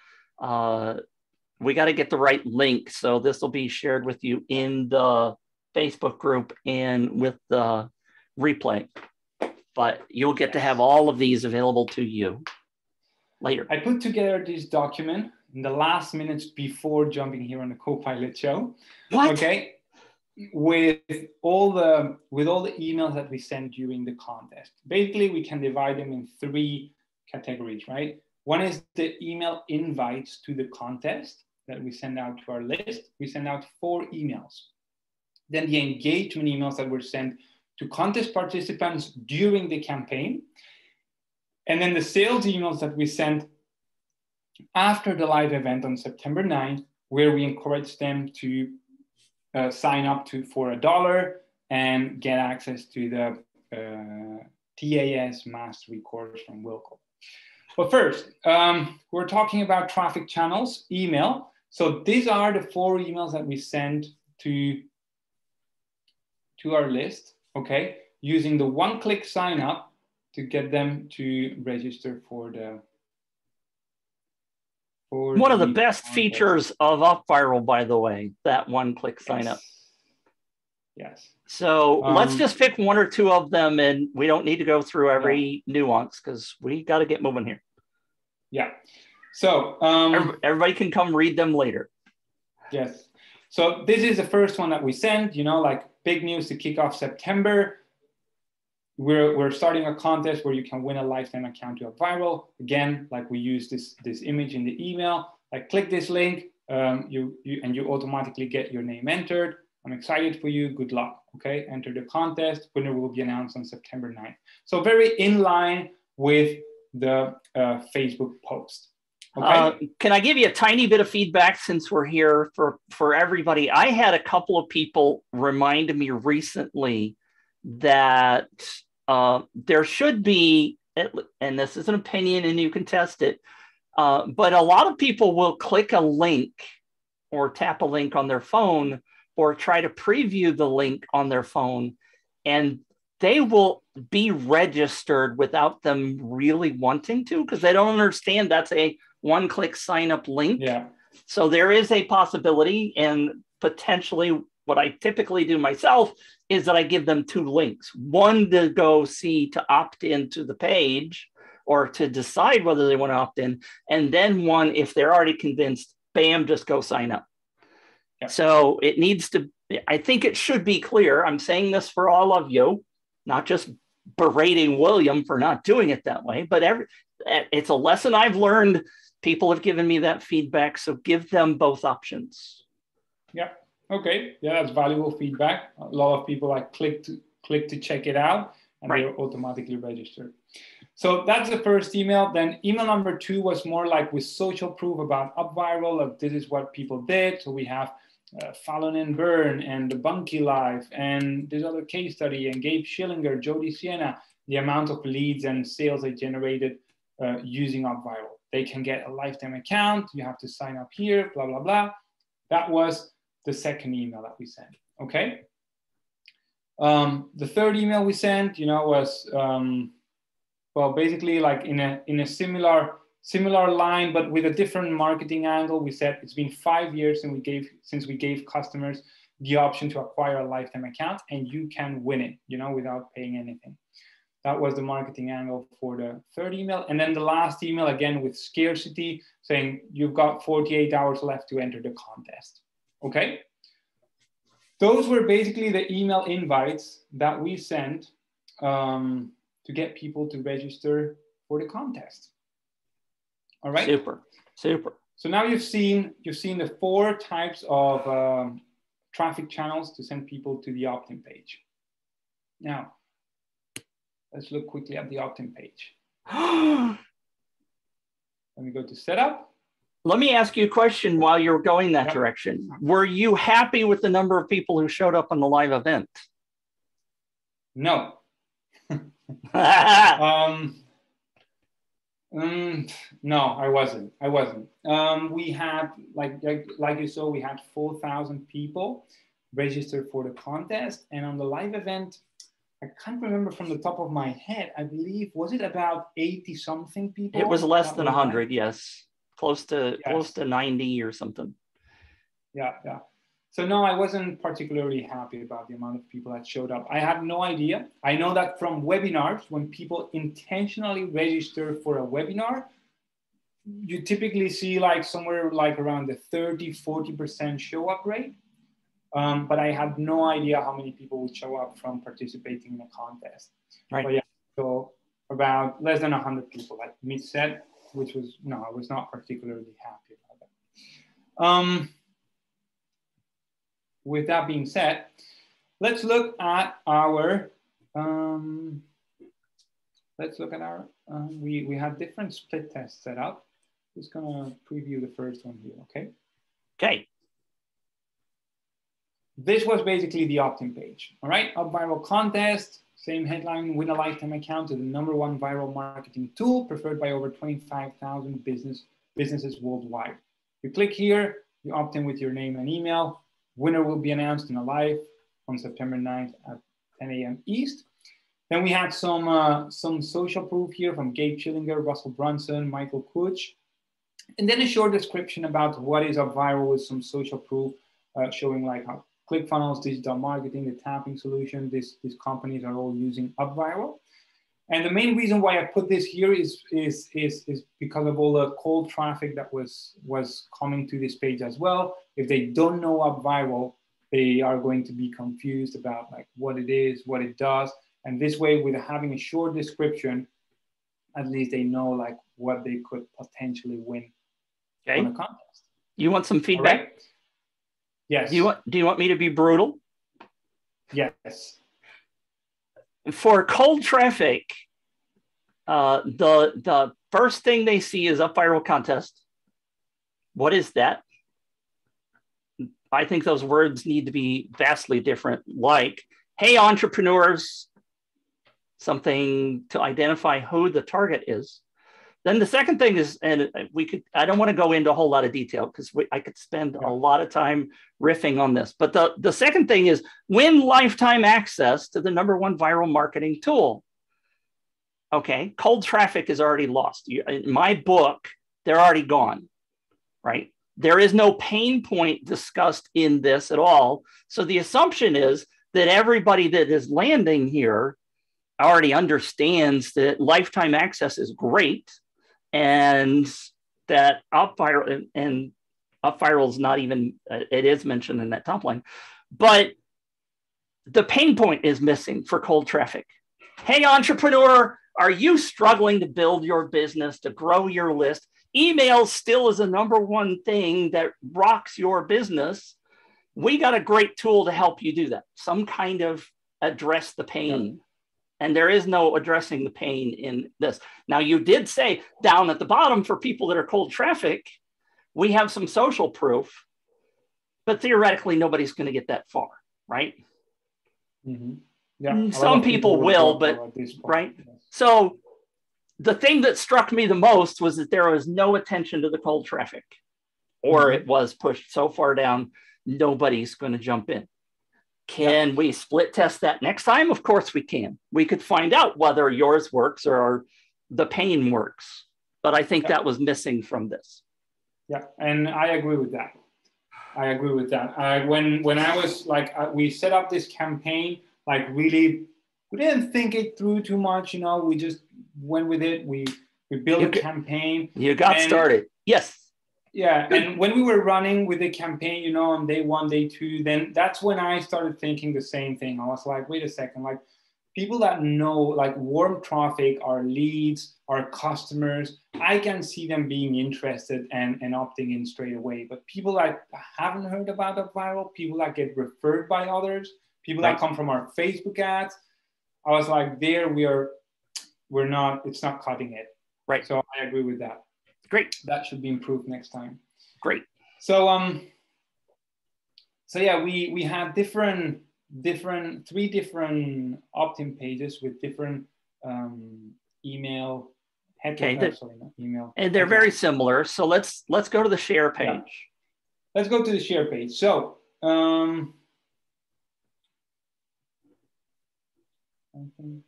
We got to get the right link. So this will be shared with you in the Facebook group and with the replay. But you'll get to have all of these available to you later. I put together this document in the last minutes before jumping here on the Copilot Show. What? Okay. With all the emails that we send during the contest. Basically, we can divide them in 3 categories, right? One is the email invites to the contest that we send out to our list. We send out 4 emails. Then the engagement emails that were sent to contest participants during the campaign. And then the sales emails that we sent after the live event on September 9th, where we encourage them to sign up for $1 and get access to the TAS Mastery course from Wilco. But first, we're talking about traffic channels, email. So these are the 4 emails that we send to our list, okay? Using the one-click sign up to get them to register for the... One of the best features of UpViral, by the way, that one-click sign up. Yes. So let's just pick 1 or 2 of them, and we don't need to go through every nuance because we got to get moving here. Yeah. So everybody can come read them later. Yes. So this is the first one that we sent, like, big news to kick off September. We're starting a contest where you can win a lifetime account to UpViral. Again, like, we use this image in the email. Like, click this link, you automatically get your name entered. I'm excited for you. Good luck. Okay, enter the contest. Winner will be announced on September 9th. So very in line with the Facebook post. Okay. Can I give you a tiny bit of feedback since we're here for everybody? I had a couple of people remind me recently that there should be, and this is an opinion and you can test it, but a lot of people will click a link or tap a link on their phone or try to preview the link on their phone, and they will be registered without them really wanting to because they don't understand that's a one-click sign-up link. Yeah. So there is a possibility, and potentially what I typically do myself is that I give them 2 links. One to go see to opt into the page or to decide whether they want to opt in. And then one, if they're already convinced, bam, just go sign up. Yeah. So it needs to, I think it should be clear. I'm saying this for all of you, not just berating William for not doing it that way, but it's a lesson I've learned. People have given me that feedback. So give them both options. Yeah. Okay. Yeah, that's valuable feedback. A lot of people like click to check it out, and they're automatically registered. So that's the first email. Then email number 2 was more like with social proof about UpViral, like this is what people did. So we have Fallon and Byrne and the Bunky Life and this other case study and Gabe Schillinger, Jody Sienna, the amount of leads and sales they generated using UpViral. They can get a lifetime account. You have to sign up here, blah, blah, blah. That was the second email that we sent, okay? The third email we sent, was, well, basically like in a similar line, but with a different marketing angle. We said it's been 5 years since we gave customers the option to acquire a lifetime account, and you can win it, without paying anything. That was the marketing angle for the third email. And then the last email, again, with scarcity, saying you've got 48 hours left to enter the contest. Okay? Those were basically the email invites that we sent to get people to register for the contest. All right? Super, super. So now you've seen the 4 types of traffic channels to send people to the opt-in page. Now, let's look quickly at the opt-in page. Let me go to setup. Let me ask you a question while you're going that direction. Were you happy with the number of people who showed up on the live event? No. No, I wasn't. We had, like you saw, we had 4,000 people registered for the contest. And on the live event, I can't remember from the top of my head. I believe, was it about 80 something people? It was less than 100, yes. Close to 90 or something. Yeah. So no, I wasn't particularly happy about the amount of people that showed up. I had no idea. I know that from webinars, when people intentionally register for a webinar, you typically see like somewhere like around the 30-40% show up rate. But I had no idea how many people would show up from participating in a contest. Right. But yeah, so about less than 100 people, like Mitch said, which was, no, I was not particularly happy about that. With that being said, let's look at our, we have different split tests set up. Just gonna preview the first one here, okay? Okay. This was basically the opt-in page, all right? UpViral Contest, same headline, win a lifetime account to the #1 viral marketing tool preferred by over 25,000 businesses worldwide. You click here, you opt in with your name and email. Winner will be announced in a live on September 9th at 10 a.m. East. Then we had some social proof here from Gabe Schillinger, Russell Brunson, Michael Kuch. And then a short description about what is UpViral with some social proof showing like how ClickFunnels, digital marketing, the tapping solution, these companies are all using UpViral. And the main reason why I put this here is because of all the cold traffic that was coming to this page as well. If they don't know UpViral, they are going to be confused about like what it is, what it does. And this way, with having a short description, at least they know like what they could potentially win on a contest. You want some feedback? Right? Yes. Do you want me to be brutal? Yes. For cold traffic, the first thing they see is UpViral Contest. What is that? I think those words need to be vastly different. Like, hey, entrepreneurs, something to identify who the target is. Then the second thing is, and I don't want to go into a whole lot of detail because I could spend a lot of time riffing on this. But the second thing is win lifetime access to the #1 viral marketing tool. Okay, cold traffic is already lost. In my book, they're already gone, right? There is no pain point discussed in this at all. So the assumption is that everybody that is landing here already understands that lifetime access is great, and that UpViral and UpViral is not even, it is mentioned in that top line, but the pain point is missing for cold traffic. Hey, entrepreneur, are you struggling to build your business, to grow your list? Email still is the #1 thing that rocks your business. We got a great tool to help you do that. Some kind of address the pain. And there is no addressing the pain in this. Now, you did say down at the bottom for people that are cold traffic, we have some social proof, but theoretically, nobody's going to get that far, right? Mm-hmm. Yeah, some people will, but right. Yes. So the thing that struck me the most was that there was no attention to the cold traffic, or it was pushed so far down, nobody's going to jump in. Can we split test that next time? Of course we can. We could find out whether yours works or the pain works. But I think that was missing from this. Yeah, and I agree with that. When I was like, we set up this campaign, like really, we didn't think it through too much, we just went with it. We built a campaign. You got started. Yes. Yeah, and when we were running with the campaign, on day 1, day 2, then that's when I started thinking the same thing. I was like, wait a second, like people that know, like warm traffic, our leads, our customers, I can see them being interested and opting in straight away. But people that haven't heard about UpViral, people that get referred by others, people that come from our Facebook ads, I was like, it's not cutting it. Right. So I agree with that. Great. That should be improved next time. Great. So yeah, we had three different opt-in pages with different email. Email. And they're very similar. So let's go to the share page. Yeah. Let's go to the share page. So I think I'm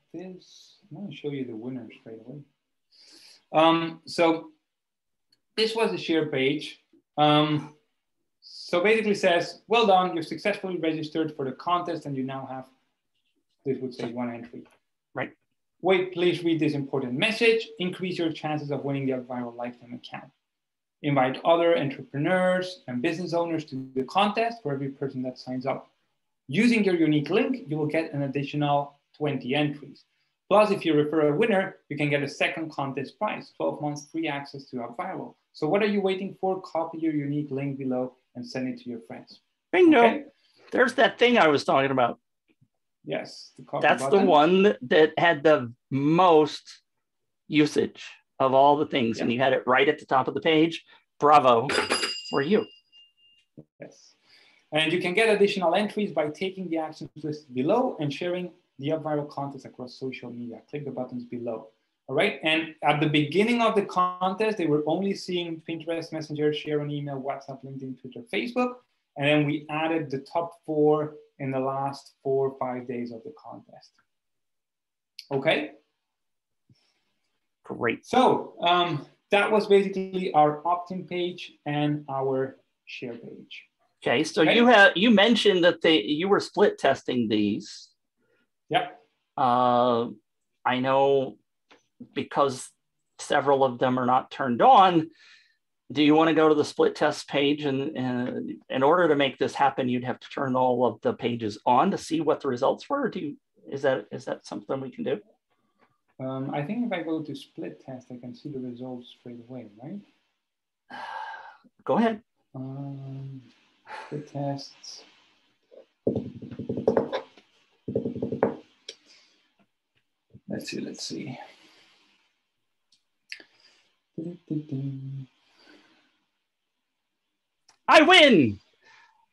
going to show you the winner straight away. So this was the share page. So basically says, well done, you've successfully registered for the contest and you now have, this would say 1 entry. Right. Wait, please read this important message. Increase your chances of winning the UpViral lifetime account. Invite other entrepreneurs and business owners to the contest for every person that signs up. Using your unique link, you will get an additional 20 entries. Plus, if you refer a winner, you can get a second contest prize, 12 months free access to UpViral. So what are you waiting for? Copy your unique link below and send it to your friends. Bingo. Okay? There's that thing I was talking about. Yes. That's button. The one that had the most usage of all the things. Yeah. And you had it right at the top of the page. Bravo for you. Yes. And you can get additional entries by taking the actions listed below and sharing the UpViral contest across social media. Click the buttons below. All right. And at the beginning of the contest, they were only seeing Pinterest, Messenger, share on email, WhatsApp, LinkedIn, Twitter, Facebook. And then we added the top 4 in the last 4 or 5 days of the contest. Okay. Great. So that was basically our opt-in page and our share page. Okay. So you mentioned that you were split testing these. Yep. I know because several of them are not turned on. Do you want to go to the split test page? And in order to make this happen, you'd have to turn all of the pages on to see what the results were. Or is that something we can do? I think if I go to split test, I can see the results straight away, right? Go ahead. Split tests. Let's see. I win.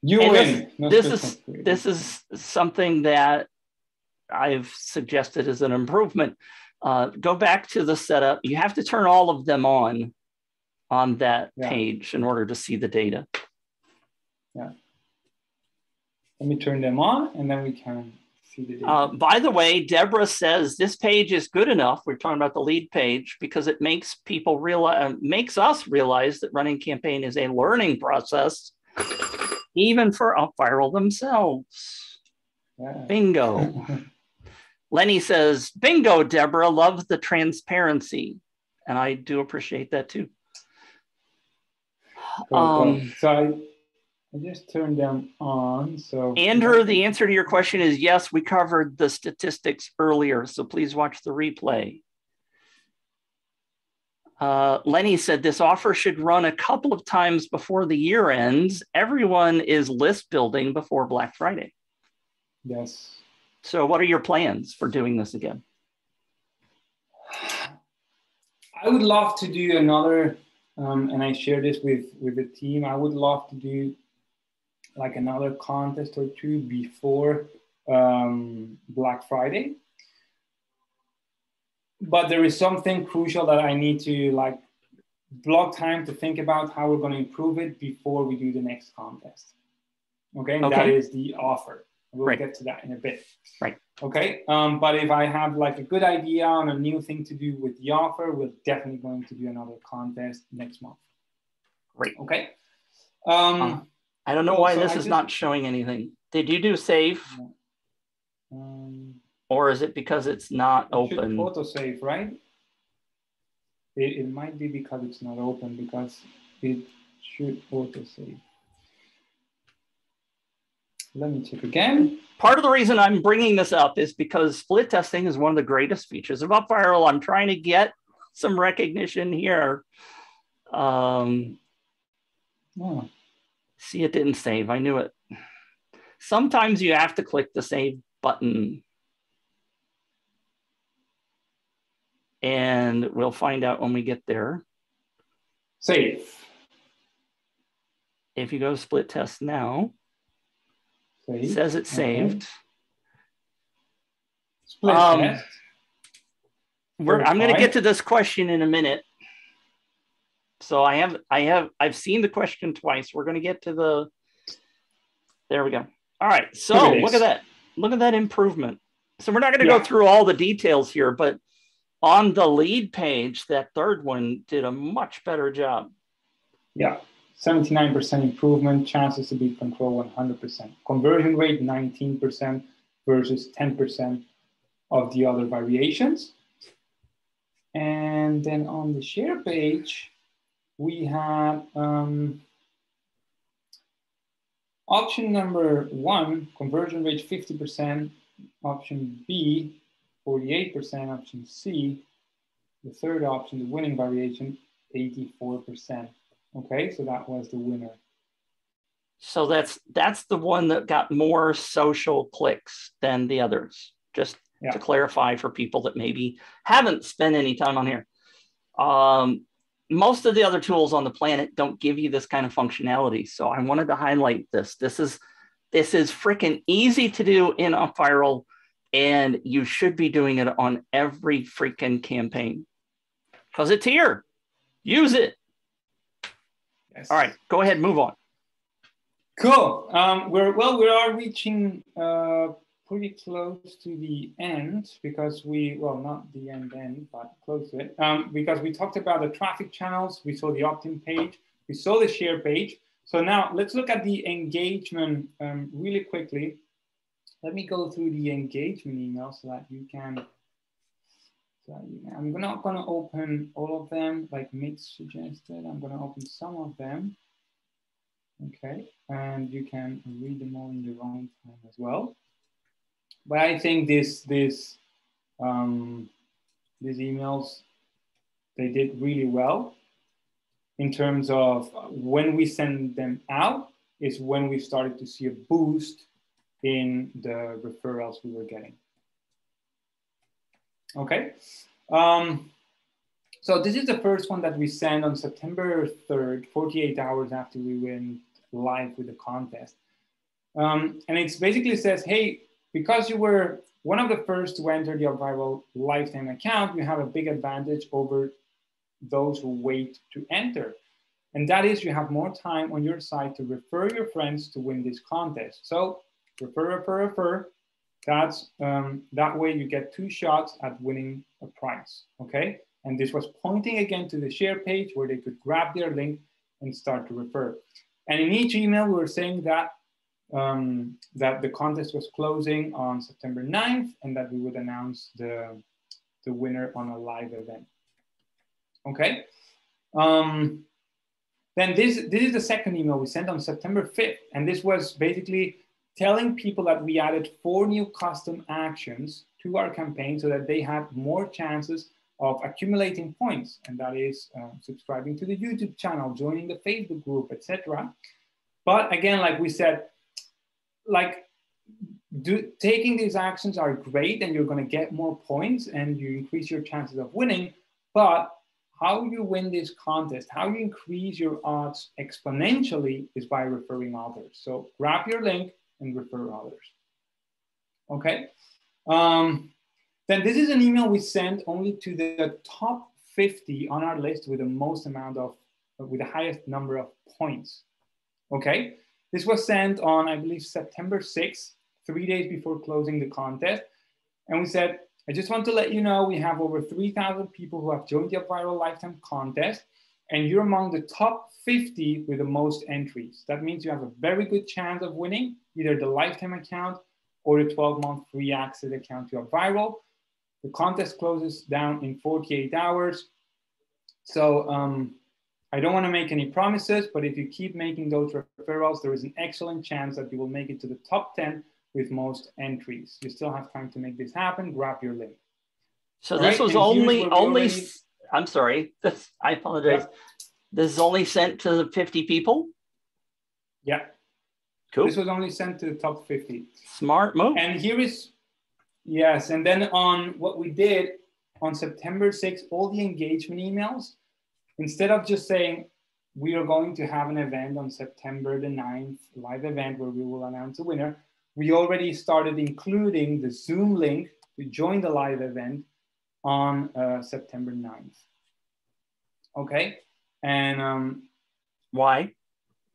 You win. This is something that I've suggested as an improvement. Go back to the setup. You have to turn all of them on that page in order to see the data. Yeah. Let me turn them on and then we can see the data. By the way, Deborah says this page is good enough. We're talking about the lead page because it makes people makes us realize that running campaign is a learning process, even for UpViral themselves. Yeah. Bingo. Lenny says, bingo, Deborah, love the transparency. And I do appreciate that too. Cool. So I just turned them on. So Andrew, the answer to your question is yes, we covered the statistics earlier. So please watch the replay. Lenny said this offer should run a couple of times before the year ends. Everyone is list building before Black Friday. Yes. So what are your plans for doing this again? I would love to do another, and I share this with the team. I would love to do like another contest or two before Black Friday. But there is something crucial that I need to like block time to think about how we're going to improve it before we do the next contest. Okay, and that is the offer. We'll get to that in a bit. Right. Okay, but if I have like a good idea on a new thing to do with the offer, we're definitely going to do another contest next month. Great. Okay. I don't know why this is not showing anything. Did you do save? Or is it because it's not open? Auto save, right? It might be because it's not open, because it should auto save. Let me check again. Part of the reason I'm bringing this up is because split testing is one of the greatest features of UpViral. I'm trying to get some recognition here. See, it didn't save. I knew it. Sometimes you have to click the save button. And we'll find out when we get there. Save. If you go to split test now, save. It says it's saved. Split test. I'm going to get to this question in a minute. So I've seen the question twice. We're going to get to the, there we go. All right. So look at that. Look at that improvement. So we're not going to go through all the details here, but on the lead page, that third one did a much better job. Yeah, 79% improvement, chances to beat control 100%. Conversion rate 19% versus 10% of the other variations. And then on the share page, we have option number 1, conversion rate 50%, option B, 48%, option C, the third option, the winning variation, 84%. Okay, so that was the winner. So that's the one that got more social clicks than the others, just to clarify for people that maybe haven't spent any time on here. Most of the other tools on the planet don't give you this kind of functionality. So I wanted to highlight this. This is freaking easy to do in UpViral, and you should be doing it on every freaking campaign because it's here. Use it. Yes. All right, go ahead, move on. Cool. We are reaching pretty close to the end because not the end, but close to it. Because we talked about the traffic channels, we saw the opt-in page, we saw the share page. So now let's look at the engagement really quickly. Let me go through the engagement email so that you can. I'm not going to open all of them like Mitch suggested. I'm going to open some of them. Okay, and you can read them all in your own time as well. But I think these emails, they did really well in terms of when we send them out is when we started to see a boost in the referrals we were getting. Okay, so this is the first one that we sent on September 3rd, 48 hours after we went live with the contest. And it basically says, hey, because you were one of the first to enter the UpViral lifetime account, you have a big advantage over those who wait to enter. And that is you have more time on your side to refer your friends to win this contest. So refer. That's that way you get 2 shots at winning a prize, okay? And this was pointing again to the share page where they could grab their link and start to refer. And in each email, we were saying that that the contest was closing on September 9th and that we would announce the winner on a live event. Okay. Then this is the second email we sent on September 5th. And this was basically telling people that we added 4 new custom actions to our campaign so that they had more chances of accumulating points. And that is subscribing to the YouTube channel, joining the Facebook group, etc. But again, like we said, like taking these actions are great, and you're going to get more points and you increase your chances of winning. But how you win this contest, how you increase your odds exponentially, is by referring others. So grab your link and refer others. Okay. Then this is an email we sent only to the top 50 on our list with the highest number of points. Okay. This was sent on, I believe, September 6th, 3 days before closing the contest. And we said, I just want to let you know we have over 3,000 people who have joined the UpViral Lifetime Contest, and you're among the top 50 with the most entries. That means you have a very good chance of winning either the Lifetime account or the 12-month free access account to UpViral. The contest closes down in 48 hours. So I don't want to make any promises, but if you keep making those referrals, there is an excellent chance that you will make it to the top 10 with most entries. You still have time to make this happen. Grab your link. So this was only, I'm sorry, I apologize. Yeah. This is only sent to the 50 people? Yeah. Cool. This was only sent to the top 50. Smart move. And here is, yes, and then on what we did on September 6th, all the engagement emails, instead of just saying, we are going to have an event on September the 9th, live event where we will announce a winner, we already started including the Zoom link to join the live event on September 9th. Okay, and why?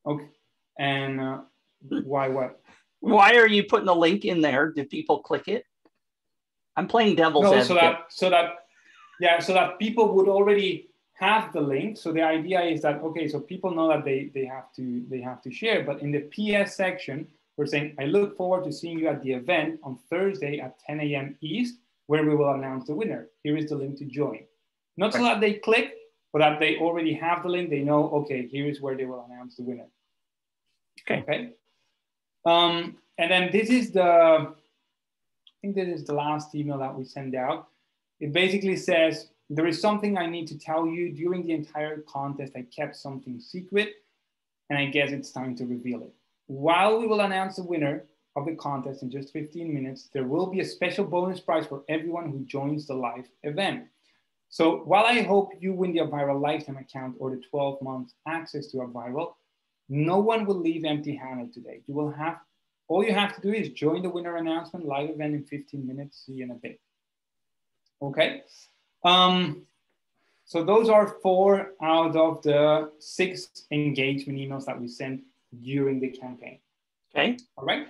Okay, and why what? Why are you putting the link in there? Do people click it? I'm playing devil's advocate. So that people would already have the link. So the idea is that, okay, so people know that they have to share, but in the PS section, we're saying, I look forward to seeing you at the event on Thursday at 10 a.m. East, where we will announce the winner. Here is the link to join. Not so that they click, but that they already have the link. They know, okay, here is where they will announce the winner. Okay. And then this is I think this is the last email that we send out. It basically says, there is something I need to tell you. During the entire contest, I kept something secret, and I guess it's time to reveal it. While we will announce the winner of the contest in just 15 minutes, there will be a special bonus prize for everyone who joins the live event. So while I hope you win the UpViral Lifetime account or the 12-month access to UpViral, no one will leave empty-handed today. All you have to do is join the winner announcement live event in 15 minutes. See you in a bit. Okay. So those are 4 out of the 6 engagement emails that we sent during the campaign. Okay. All right.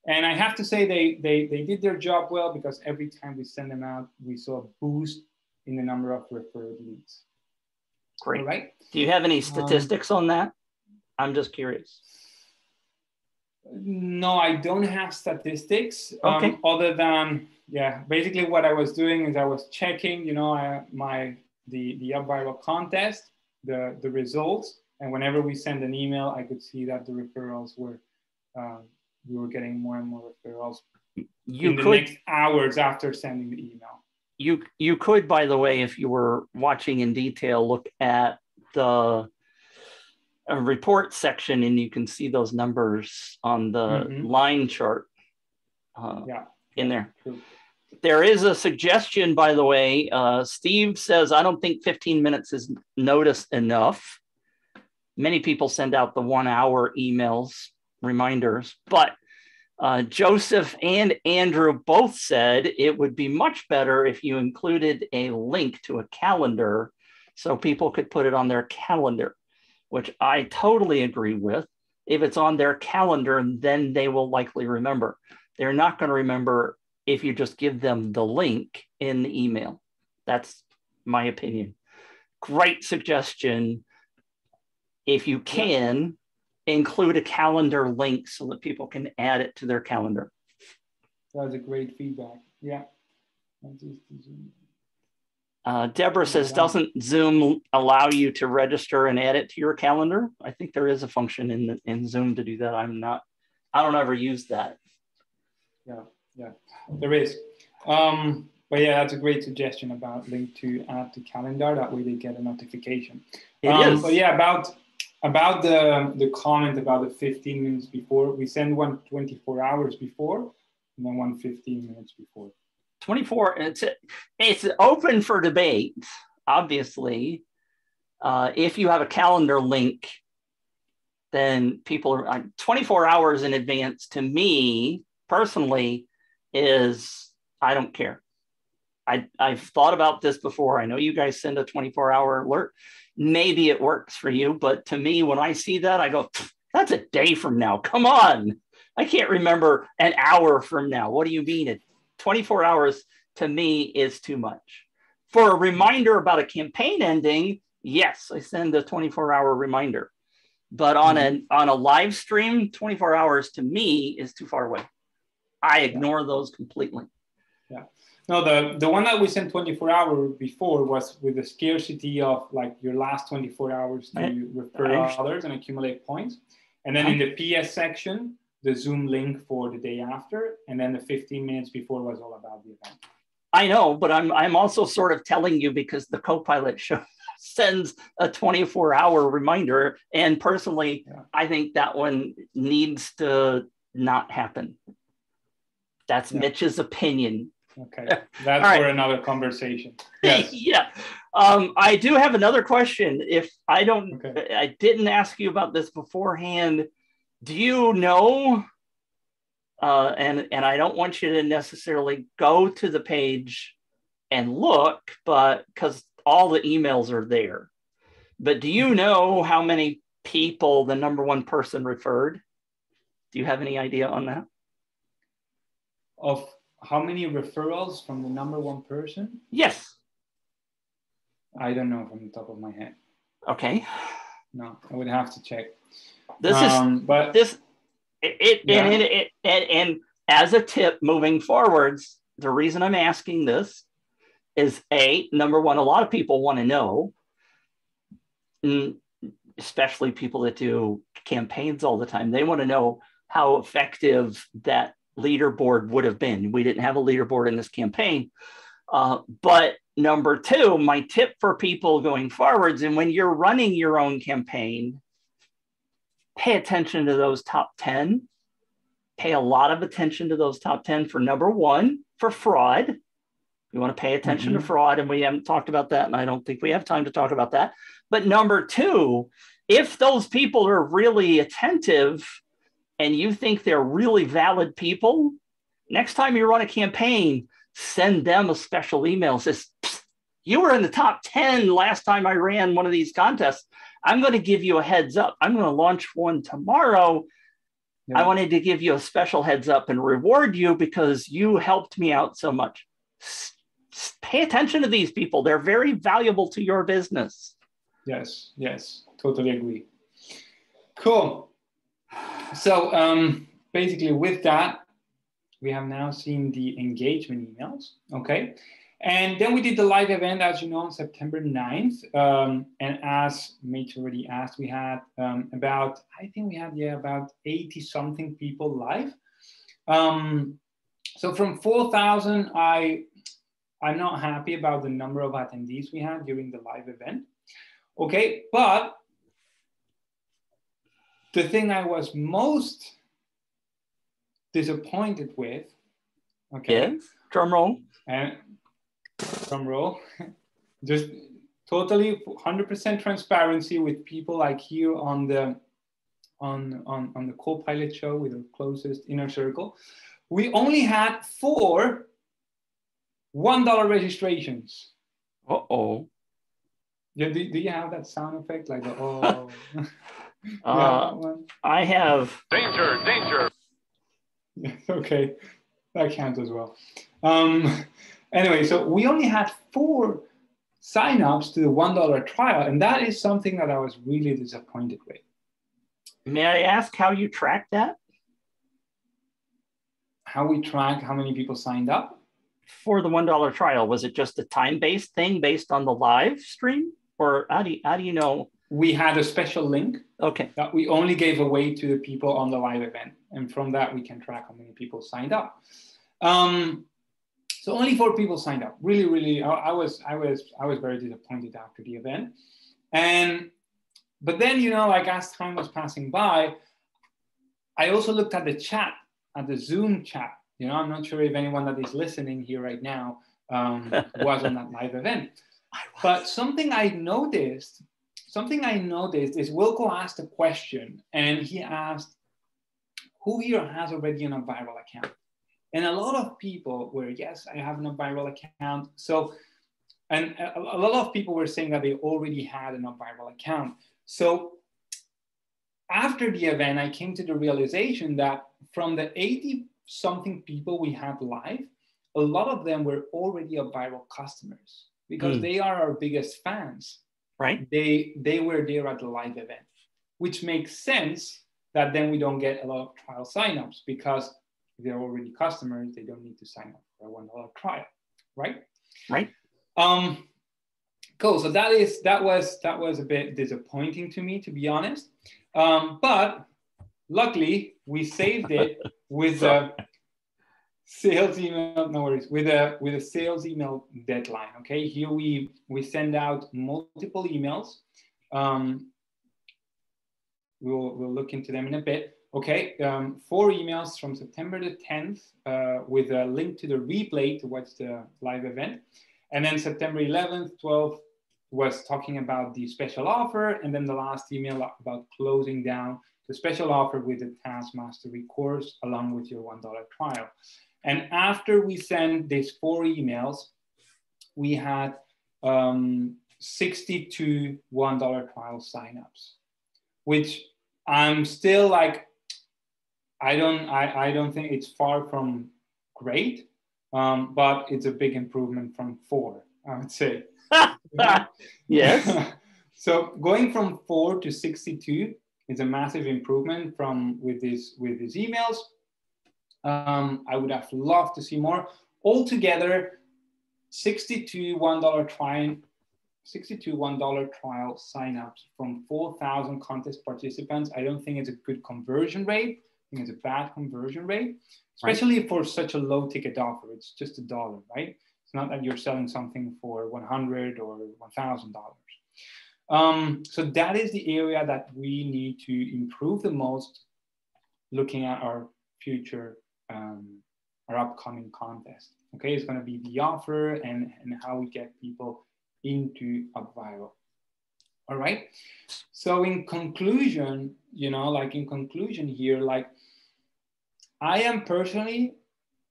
And I have to say they did their job well, because every time we send them out, we saw a boost in the number of referred leads. Great. All right. Do you have any statistics on that? I'm just curious. No, I don't have statistics. Okay. Other than, basically what I was doing is I was checking, the UpViral Contest, the results. And whenever we send an email, I could see that the referrals were, we were getting more and more referrals in the next hours after sending the email. You could, by the way, if you were watching in detail, look at the report section, and you can see those numbers on the line chart in there. True. There is a suggestion, by the way. Steve says, I don't think 15 minutes is noticed enough. Many people send out the 1-hour emails, reminders, but Joseph and Andrew both said it would be much better if you included a link to a calendar so people could put it on their calendar, which I totally agree with. If it's on their calendar, then they will likely remember. They're not going to remember if you just give them the link in the email. That's my opinion. Great suggestion. If you can, include a calendar link so that people can add it to their calendar. That was a great feedback. Yeah. Deborah says, doesn't Zoom allow you to register and add it to your calendar? I think there is a function in Zoom to do that. I don't ever use that. Yeah, there is. But yeah, that's a great suggestion about link to add to calendar. That way they get a notification. It is. But yeah, about the comment about the 15 minutes before, we send one 24 hours before. and then one 15 minutes before. 24, it's open for debate, obviously. If you have a calendar link, then people are 24 hours in advance. To me personally, is I don't care. I've thought about this before. I know you guys send a 24-hour alert. Maybe it works for you, but to me, when I see that, I go, that's a day from now. Come on. I can't remember an hour from now. What do you mean? 24 hours to me is too much. For a reminder about a campaign ending, yes, I send a 24-hour reminder. But on a live stream, 24 hours to me is too far away. I ignore those completely. Yeah. No, the one that we sent 24 hours before was with the scarcity of like your last 24 hours to refer others and accumulate points. And then in the PS section, the Zoom link for the day after, and then the 15 minutes before was all about the event. I know, but I'm also sort of telling you because the Copilot show sends a 24-hour reminder, and personally, I think that one needs to not happen. That's Mitch's opinion. Okay, that's for another conversation. Yes. Yeah. I do have another question. If I don't, I didn't ask you about this beforehand. Do you know, and I don't want you to necessarily go to the page and look, but because all the emails are there, but do you know how many people the number one person referred? Do you have any idea on that? Of how many referrals from the number one person? Yes. I don't know from the top of my head. Okay. No, I would have to check. This and as a tip moving forwards, the reason I'm asking this is number one, a lot of people want to know, especially people that do campaigns all the time. They want to know how effective that leaderboard would have been. We didn't have a leaderboard in this campaign. But number two, my tip for people going forwards, and when you're running your own campaign, pay attention to those top 10. Pay a lot of attention to those top 10 for number one, for fraud. You want to pay attention to fraud, and we haven't talked about that, and I don't think we have time to talk about that. But number two, if those people are really attentive and you think they're really valid people, next time you run a campaign, send them a special email. Says, you were in the top 10 last time I ran one of these contests. I'm going to give you a heads up. I'm going to launch one tomorrow. Yeah. I wanted to give you a special heads up and reward you because you helped me out so much. Pay attention to these people. They're very valuable to your business. Yes, totally agree. Cool. So basically with that, we have now seen the engagement emails, okay? And then we did the live event, as you know, on September 9th. And as Mitch already asked, we had about 80 something people live. So from 4,000, I'm not happy about the number of attendees we had during the live event. Okay, but the thing I was most disappointed with, yes, drum roll, just totally 100% transparency with people like here on the Copilot show with the closest inner circle. We only had 4 $1 registrations. Uh-oh. Yeah, do you have that sound effect? Like, oh. I have. Danger. Okay, that counts as well. Anyway, so we only had 4 signups to the $1 trial, and that is something that I was really disappointed with. May I ask how you track that? How we track how many people signed up? For the $1 trial, was it just a time-based thing based on the live stream? Or how do you know? We had a special link that we only gave away to the people on the live event. And from that, we can track how many people signed up. So only 4 people signed up. Really, I was very disappointed after the event. But then, like as time was passing by, I also looked at the chat, at the Zoom chat. You know, I'm not sure if anyone that is listening here right now was on that live event. But something I noticed is Wilco asked a question, and he asked, who here has already an UpViral account? And a lot of people were, yes, I have an UpViral account. So, and a lot of people were saying that they already had an UpViral account. So after the event, I came to the realization that from the 80 something people we had live, a lot of them were already UpViral customers because they are our biggest fans. Right. They were there at the live event, which makes sense that then we don't get a lot of trial signups because if they're already customers, they don't need to sign up for a $1 trial, right? Right. Cool. So that was a bit disappointing to me, to be honest. But luckily, we saved it with a sales email. No worries. With a sales email deadline. Okay. Here we send out multiple emails. We'll look into them in a bit. Okay. 4 emails from September the 10th with a link to the replay to watch the live event. And then September 11th, 12th was talking about the special offer. And then the last email about closing down the special offer with the Task Mastery course along with your $1 trial. And after we sent these 4 emails, we had 62 $1 trial signups, which I'm still like, I don't think it's far from great, but it's a big improvement from 4, I would say. Yes. So going from 4 to 62 is a massive improvement with these emails. I would have loved to see more. Altogether, 62 $1 trial signups from 4,000 contest participants. I don't think it's a good conversion rate. I think it's a bad conversion rate, especially for such a low ticket offer. It's just $1, right? It's not that you're selling something for $100 or $1,000. So that is the area that we need to improve the most, looking at our future, our upcoming contest. Okay, it's going to be the offer and how we get people into UpViral. All right. So in conclusion, here, I am personally,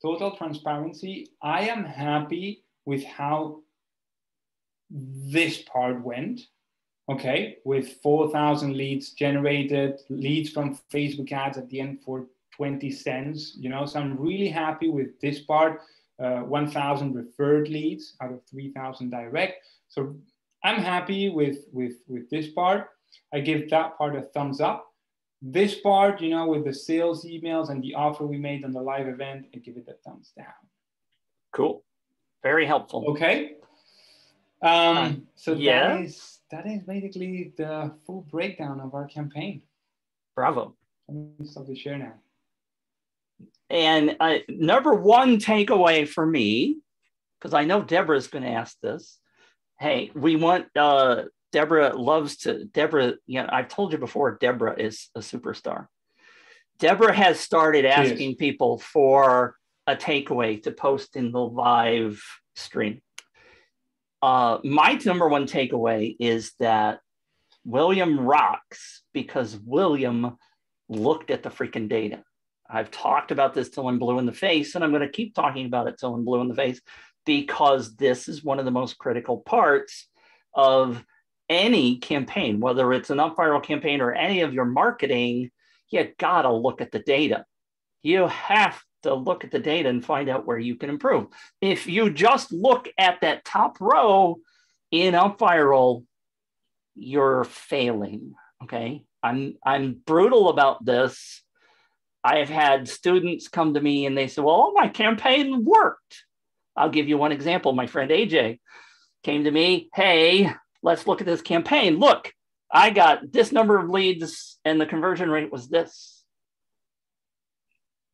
total transparency, I am happy with how this part went. Okay, with 4,000 leads generated, leads from Facebook ads at the end for 20 cents, so I'm really happy with this part. 1,000 referred leads out of 3,000 direct. So I'm happy with this part. I give that part a thumbs up. This part, with the sales emails and the offer we made on the live event, I give it a thumbs down. Cool. Very helpful. Okay. So yeah. that is basically the full breakdown of our campaign. Bravo. Let me stop the share now. And number one takeaway for me, because I know Deborah's going to ask this. Hey, we want Deborah, I've told you before, Deborah is a superstar. Deborah has started asking people for a takeaway to post in the live stream. My number one takeaway is that William rocks because William looked at the freaking data. I've talked about this till I'm blue in the face, and I'm going to keep talking about it till I'm blue in the face, because this is one of the most critical parts of any campaign, whether it's an UpViral campaign or any of your marketing. You got to look at the data. You have to look at the data and find out where you can improve. If you just look at that top row in UpViral, you're failing. Okay, I'm brutal about this. I've had students come to me and they say, well, my campaign worked. I'll give you one example. My friend AJ came to me, hey, let's look at this campaign. Look, I got this number of leads and the conversion rate was this.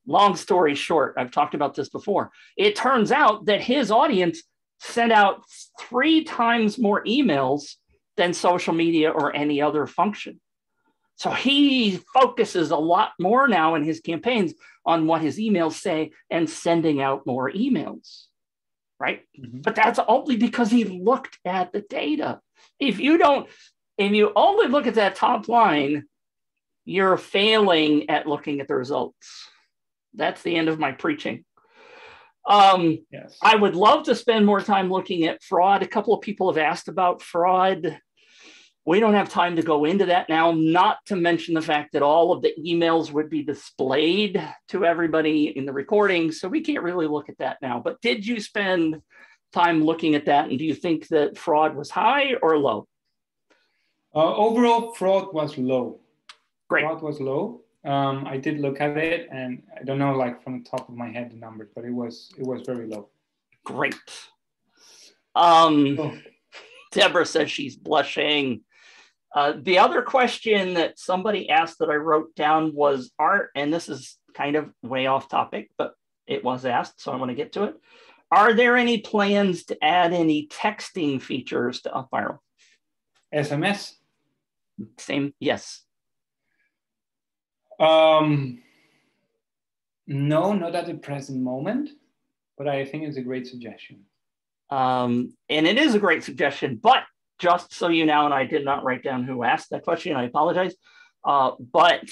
Long story short, I've talked about this before. It turns out that his audience sent out 3 times more emails than social media or any other function. So he focuses a lot more now in his campaigns on what his emails say and sending out more emails, right? Mm-hmm. But that's only because he looked at the data. If you only look at that top line, you're failing at looking at the results. That's the end of my preaching. Yes. I would love to spend more time looking at fraud. A couple of people have asked about fraud. We don't have time to go into that now, not to mention the fact that all of the emails would be displayed to everybody in the recording. So we can't really look at that now. But did you spend time looking at that? And do you think that fraud was high or low? Overall, fraud was low. Great. Fraud was low. I did look at it, and I don't know, like from the top of my head, the numbers, but it was very low. Great. Deborah says she's blushing. The other question that somebody asked that I wrote down was and this is kind of way off topic, but it was asked, so I want to get to it. Are there any plans to add any texting features to UpViral? SMS? Same, yes. No, not at the present moment, but I think it's a great suggestion. And it is a great suggestion, but just so you know, and I did not write down who asked that question, I apologize, but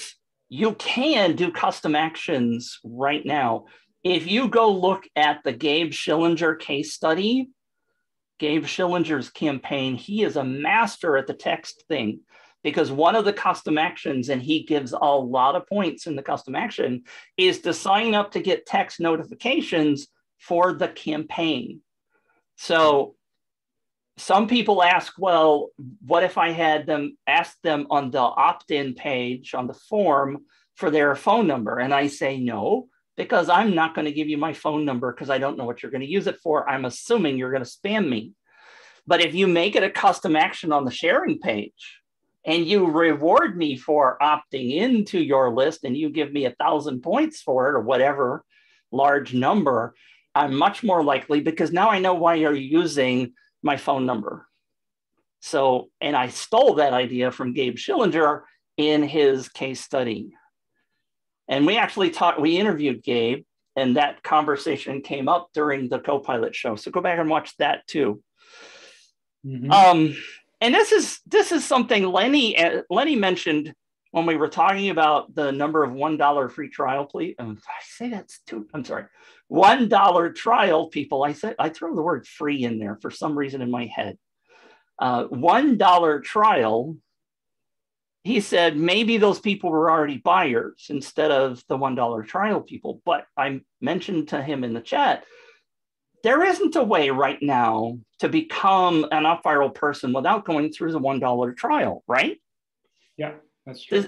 you can do custom actions right now. If you go look at the Gabe Schillinger case study, Gabe Schillinger's campaign, he is a master at the text thing, because one of the custom actions, and he gives a lot of points in the custom action, is to sign up to get text notifications for the campaign. So some people ask, well, what if I had them ask them on the opt-in page on the form for their phone number? And I say no, because I'm not going to give you my phone number because I don't know what you're going to use it for. I'm assuming you're going to spam me. But if you make it a custom action on the sharing page, and you reward me for opting into your list, and you give me 1,000 points for it or whatever large number, I'm much more likely, because now I know why you're using my phone number. So, and I stole that idea from Gabe Schillinger in his case study. And we actually we interviewed Gabe, and that conversation came up during the co-pilot show. So go back and watch that too. Mm-hmm. And this is something Lenny mentioned when we were talking about the number of $1 free trial, please. I say that's two. I'm sorry, $1 trial people. I throw the word free in there for some reason in my head. $1 trial. He said maybe those people were already buyers instead of the $1 trial people. But I mentioned to him in the chat, there isn't a way right now to become an UpViral person without going through the $1 trial, right? Yeah, that's true.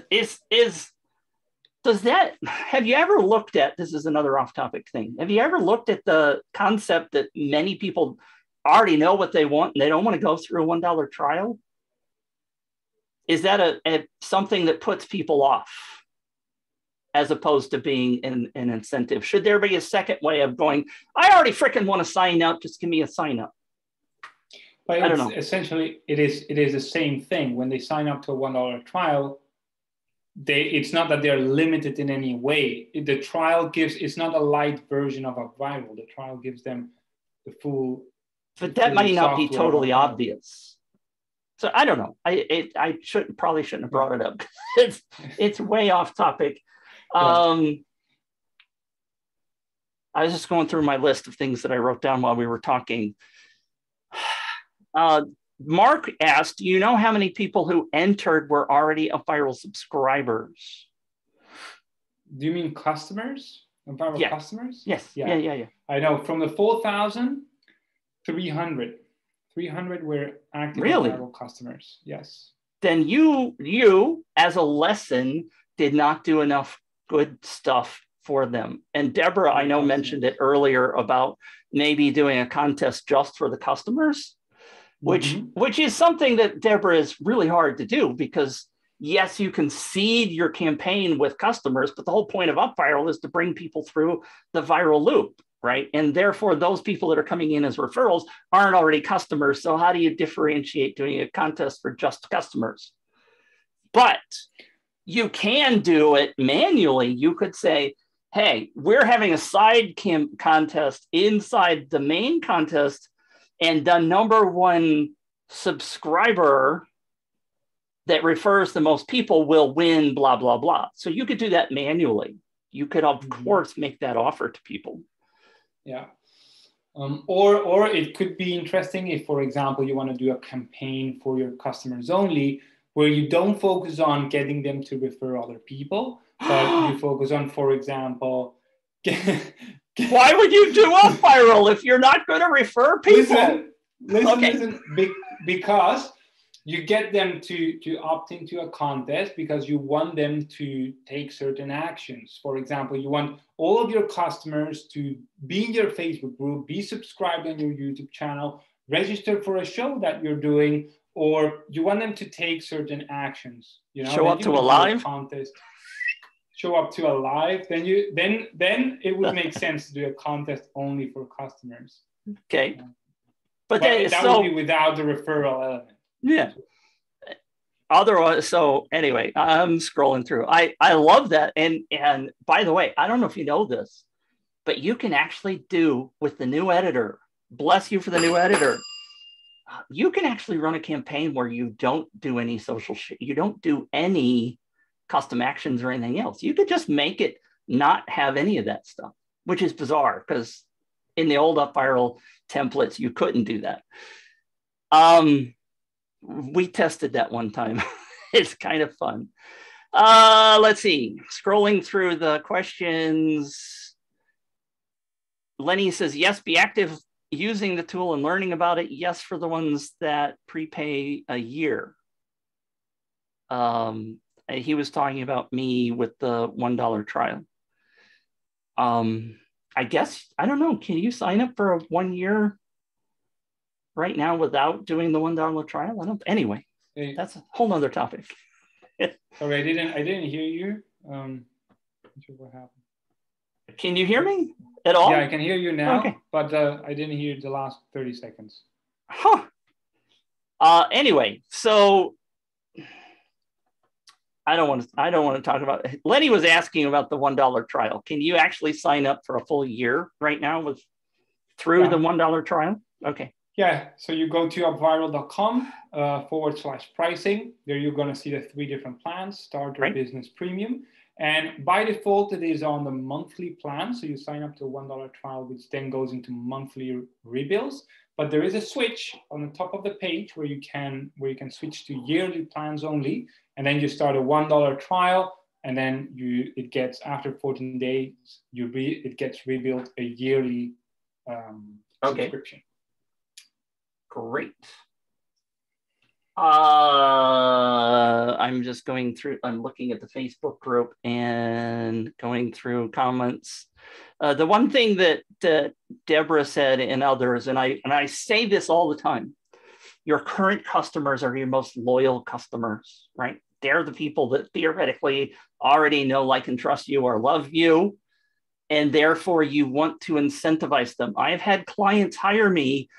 Have you ever looked at, this is another off-topic thing, have you ever looked at the concept that many people already know what they want and they don't want to go through a $1 trial? Is that something that puts people off, as opposed to being an incentive? Should there be a second way of going, I already freaking want to sign up, just give me a sign up? But I don't know. Essentially, it is the same thing. When they sign up to a $1 trial, it's not that they're limited in any way. The trial it's not a light version of UpViral. The trial gives them the full. But that might not be totally obvious. So I don't know. I probably shouldn't have brought it up. It's way off topic. I was just going through my list of things that I wrote down while we were talking. Mark asked, do you know how many people who entered were already UpViral subscribers? Do you mean customers? UpViral customers? Yes. Yeah. I know from the 4,000, 300 were active UpViral customers. Yes. Then you as a lesson did not do enough good stuff for them. And Deborah, I know, mentioned it earlier about maybe doing a contest just for the customers, which is something that Deborah is really hard to do, because yes, you can seed your campaign with customers, but the whole point of UpViral is to bring people through the viral loop, right? And therefore, those people that are coming in as referrals aren't already customers. So how do you differentiate doing a contest for just customers? But You can do it manually. You could say, hey, we're having a side contest inside the main contest, and the number one subscriber that refers the most people will win, blah, blah, blah. So you could do that manually. You could, of course, make that offer to people. Yeah. Or it could be interesting if, for example, you want to do a campaign for your customers only, where you don't focus on getting them to refer other people, but you focus on, for example, why would you do UpViral if you're not going to refer people? Listen, because you get them to opt into a contest because you want them to take certain actions. For example, you want all of your customers to be in your Facebook group, be subscribed on your YouTube channel, register for a show that you're doing, or you want them to take certain actions. You know, show up to a live contest. Show up to a live. Then it would make sense to do a contest only for customers. Okay, but that would be without the referral element. Yeah. Otherwise, so anyway, I'm scrolling through. I love that. And by the way, I don't know if you know this, but you can actually do with the new editor, bless you for the new editor, you can actually run a campaign where you don't do any social shit. You don't do any custom actions or anything else. You could just make it not have any of that stuff, which is bizarre because in the old UpViral templates, you couldn't do that. We tested that one time. It's kind of fun. Let's see. Scrolling through the questions. Lenny says, yes, be active using the tool and learning about it. Yes, for the ones that prepay a year. He was talking about me with the $1 trial. I guess, I don't know. Can you sign up for a 1 year right now without doing the $1 trial? Anyway, that's a whole nother topic. Sorry, I didn't hear you. Not sure what happened. Can you hear me at all? Yeah, I can hear you now, okay. But I didn't hear the last 30 seconds. Huh. Anyway, so I don't want to talk about it. Lenny was asking about the $1 trial. Can you actually sign up for a full year right now through the $1 trial? Okay. Yeah, so you go to upviral.com /pricing. There you're going to see the 3 different plans, starter, business, premium. And by default, it is on the monthly plan. So you sign up to a $1 trial, which then goes into monthly rebills. But there is a switch on the top of the page where you can switch to yearly plans only. And then you start a $1 trial. And then it gets, after 14 days, it gets rebilled a yearly subscription. Great. I'm just going through, I'm looking at the Facebook group and going through comments. The one thing that Deborah said and others, and I say this all the time, your current customers are your most loyal customers, right? They're the people that theoretically already know, like, and trust you or love you. And therefore you want to incentivize them. I've had clients hire me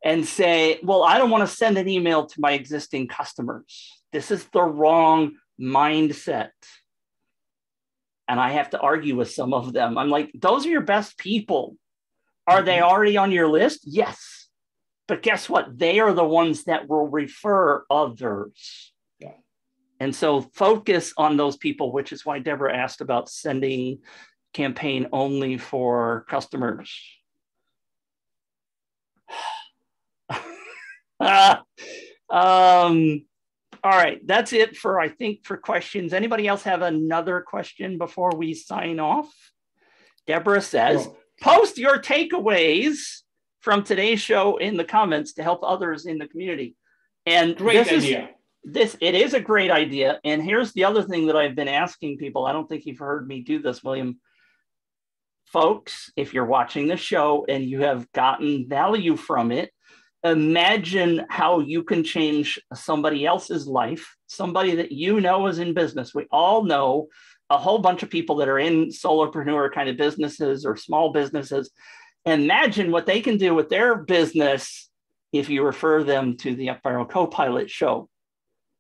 and say, well, I don't want to send an email to my existing customers. This is the wrong mindset. And I have to argue with some of them. I'm like, those are your best people. Are they already on your list? Yes. But guess what? They are the ones that will refer others. Yeah. And so focus on those people, which is why Deborah asked about sending campaign only for customers. All right, that's it for, I think, for questions. Anybody else have another question before we sign off? Deborah says, post your takeaways from today's show in the comments to help others in the community. And great idea. It is a great idea. And here's the other thing that I've been asking people. I don't think you've heard me do this, William. Folks, if you're watching the show and you have gotten value from it, imagine how you can change somebody else's life, somebody that you know is in business. We all know a whole bunch of people that are in solopreneur kind of businesses or small businesses. Imagine what they can do with their business if you refer them to the UpViral Copilot show.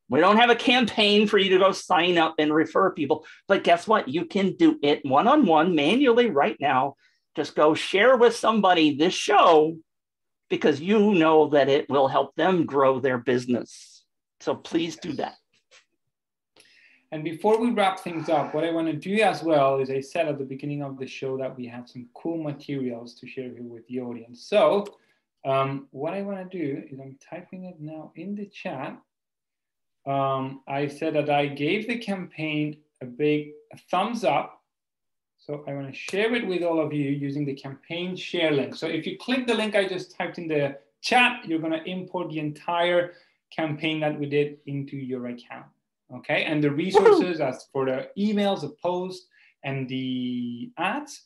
We don't have a campaign for you to go sign up and refer people. But guess what? You can do it one-on-one manually right now. Just go share with somebody this show because you know that it will help them grow their business. So please do that. And before we wrap things up, what I want to do as well is I said at the beginning of the show that we have some cool materials to share here with the audience. So what I want to do is I'm typing it now in the chat. I said that I gave the campaign a big thumbs up. So I want to share it with all of you using the campaign share link. So if you click the link I just typed in the chat, you're going to import the entire campaign that we did into your account. Okay, and the resources as for the emails, the posts, and the ads,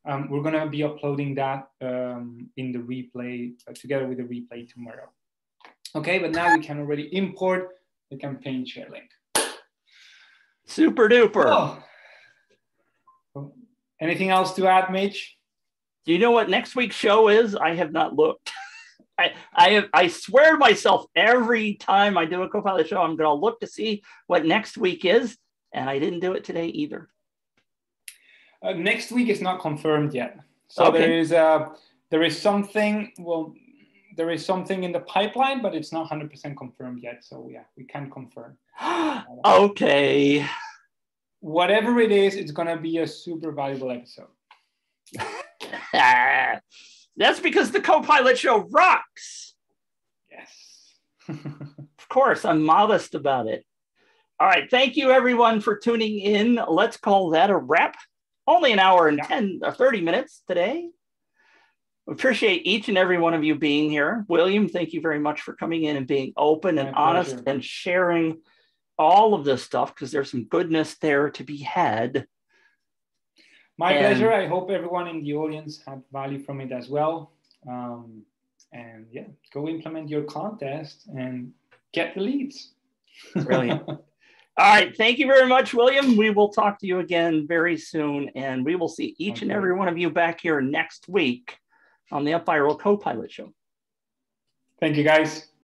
we're going to be uploading that in the replay together with the replay tomorrow. Okay, but now you can already import the campaign share link. Super duper. Oh. Anything else to add, Mitch? Do you know what next week's show is? I have not looked. I swear to myself every time I do a Copilot show, I'm going to look to see what next week is, and I didn't do it today either. Next week is not confirmed yet. So okay. there is something. Well, there is something in the pipeline, but it's not 100% confirmed yet. So yeah, we can't confirm. Okay. Whatever it is, it's going to be a super valuable episode. That's because the Copilot show rocks. Yes. Of course, I'm modest about it. All right. Thank you, everyone, for tuning in. Let's call that a wrap. Only an hour and 10 or 30 minutes today. Appreciate each and every one of you being here. William, thank you very much for coming in and being open and honest and sharing all of this stuff, because there's some goodness there to be had. My pleasure. I hope everyone in the audience had value from it as well. And yeah, go implement your contest and get the leads. Brilliant. All right. Thank you very much, William. We will talk to you again very soon. And we will see each and every one of you back here next week on the UpViral Copilot show. Thank you, guys.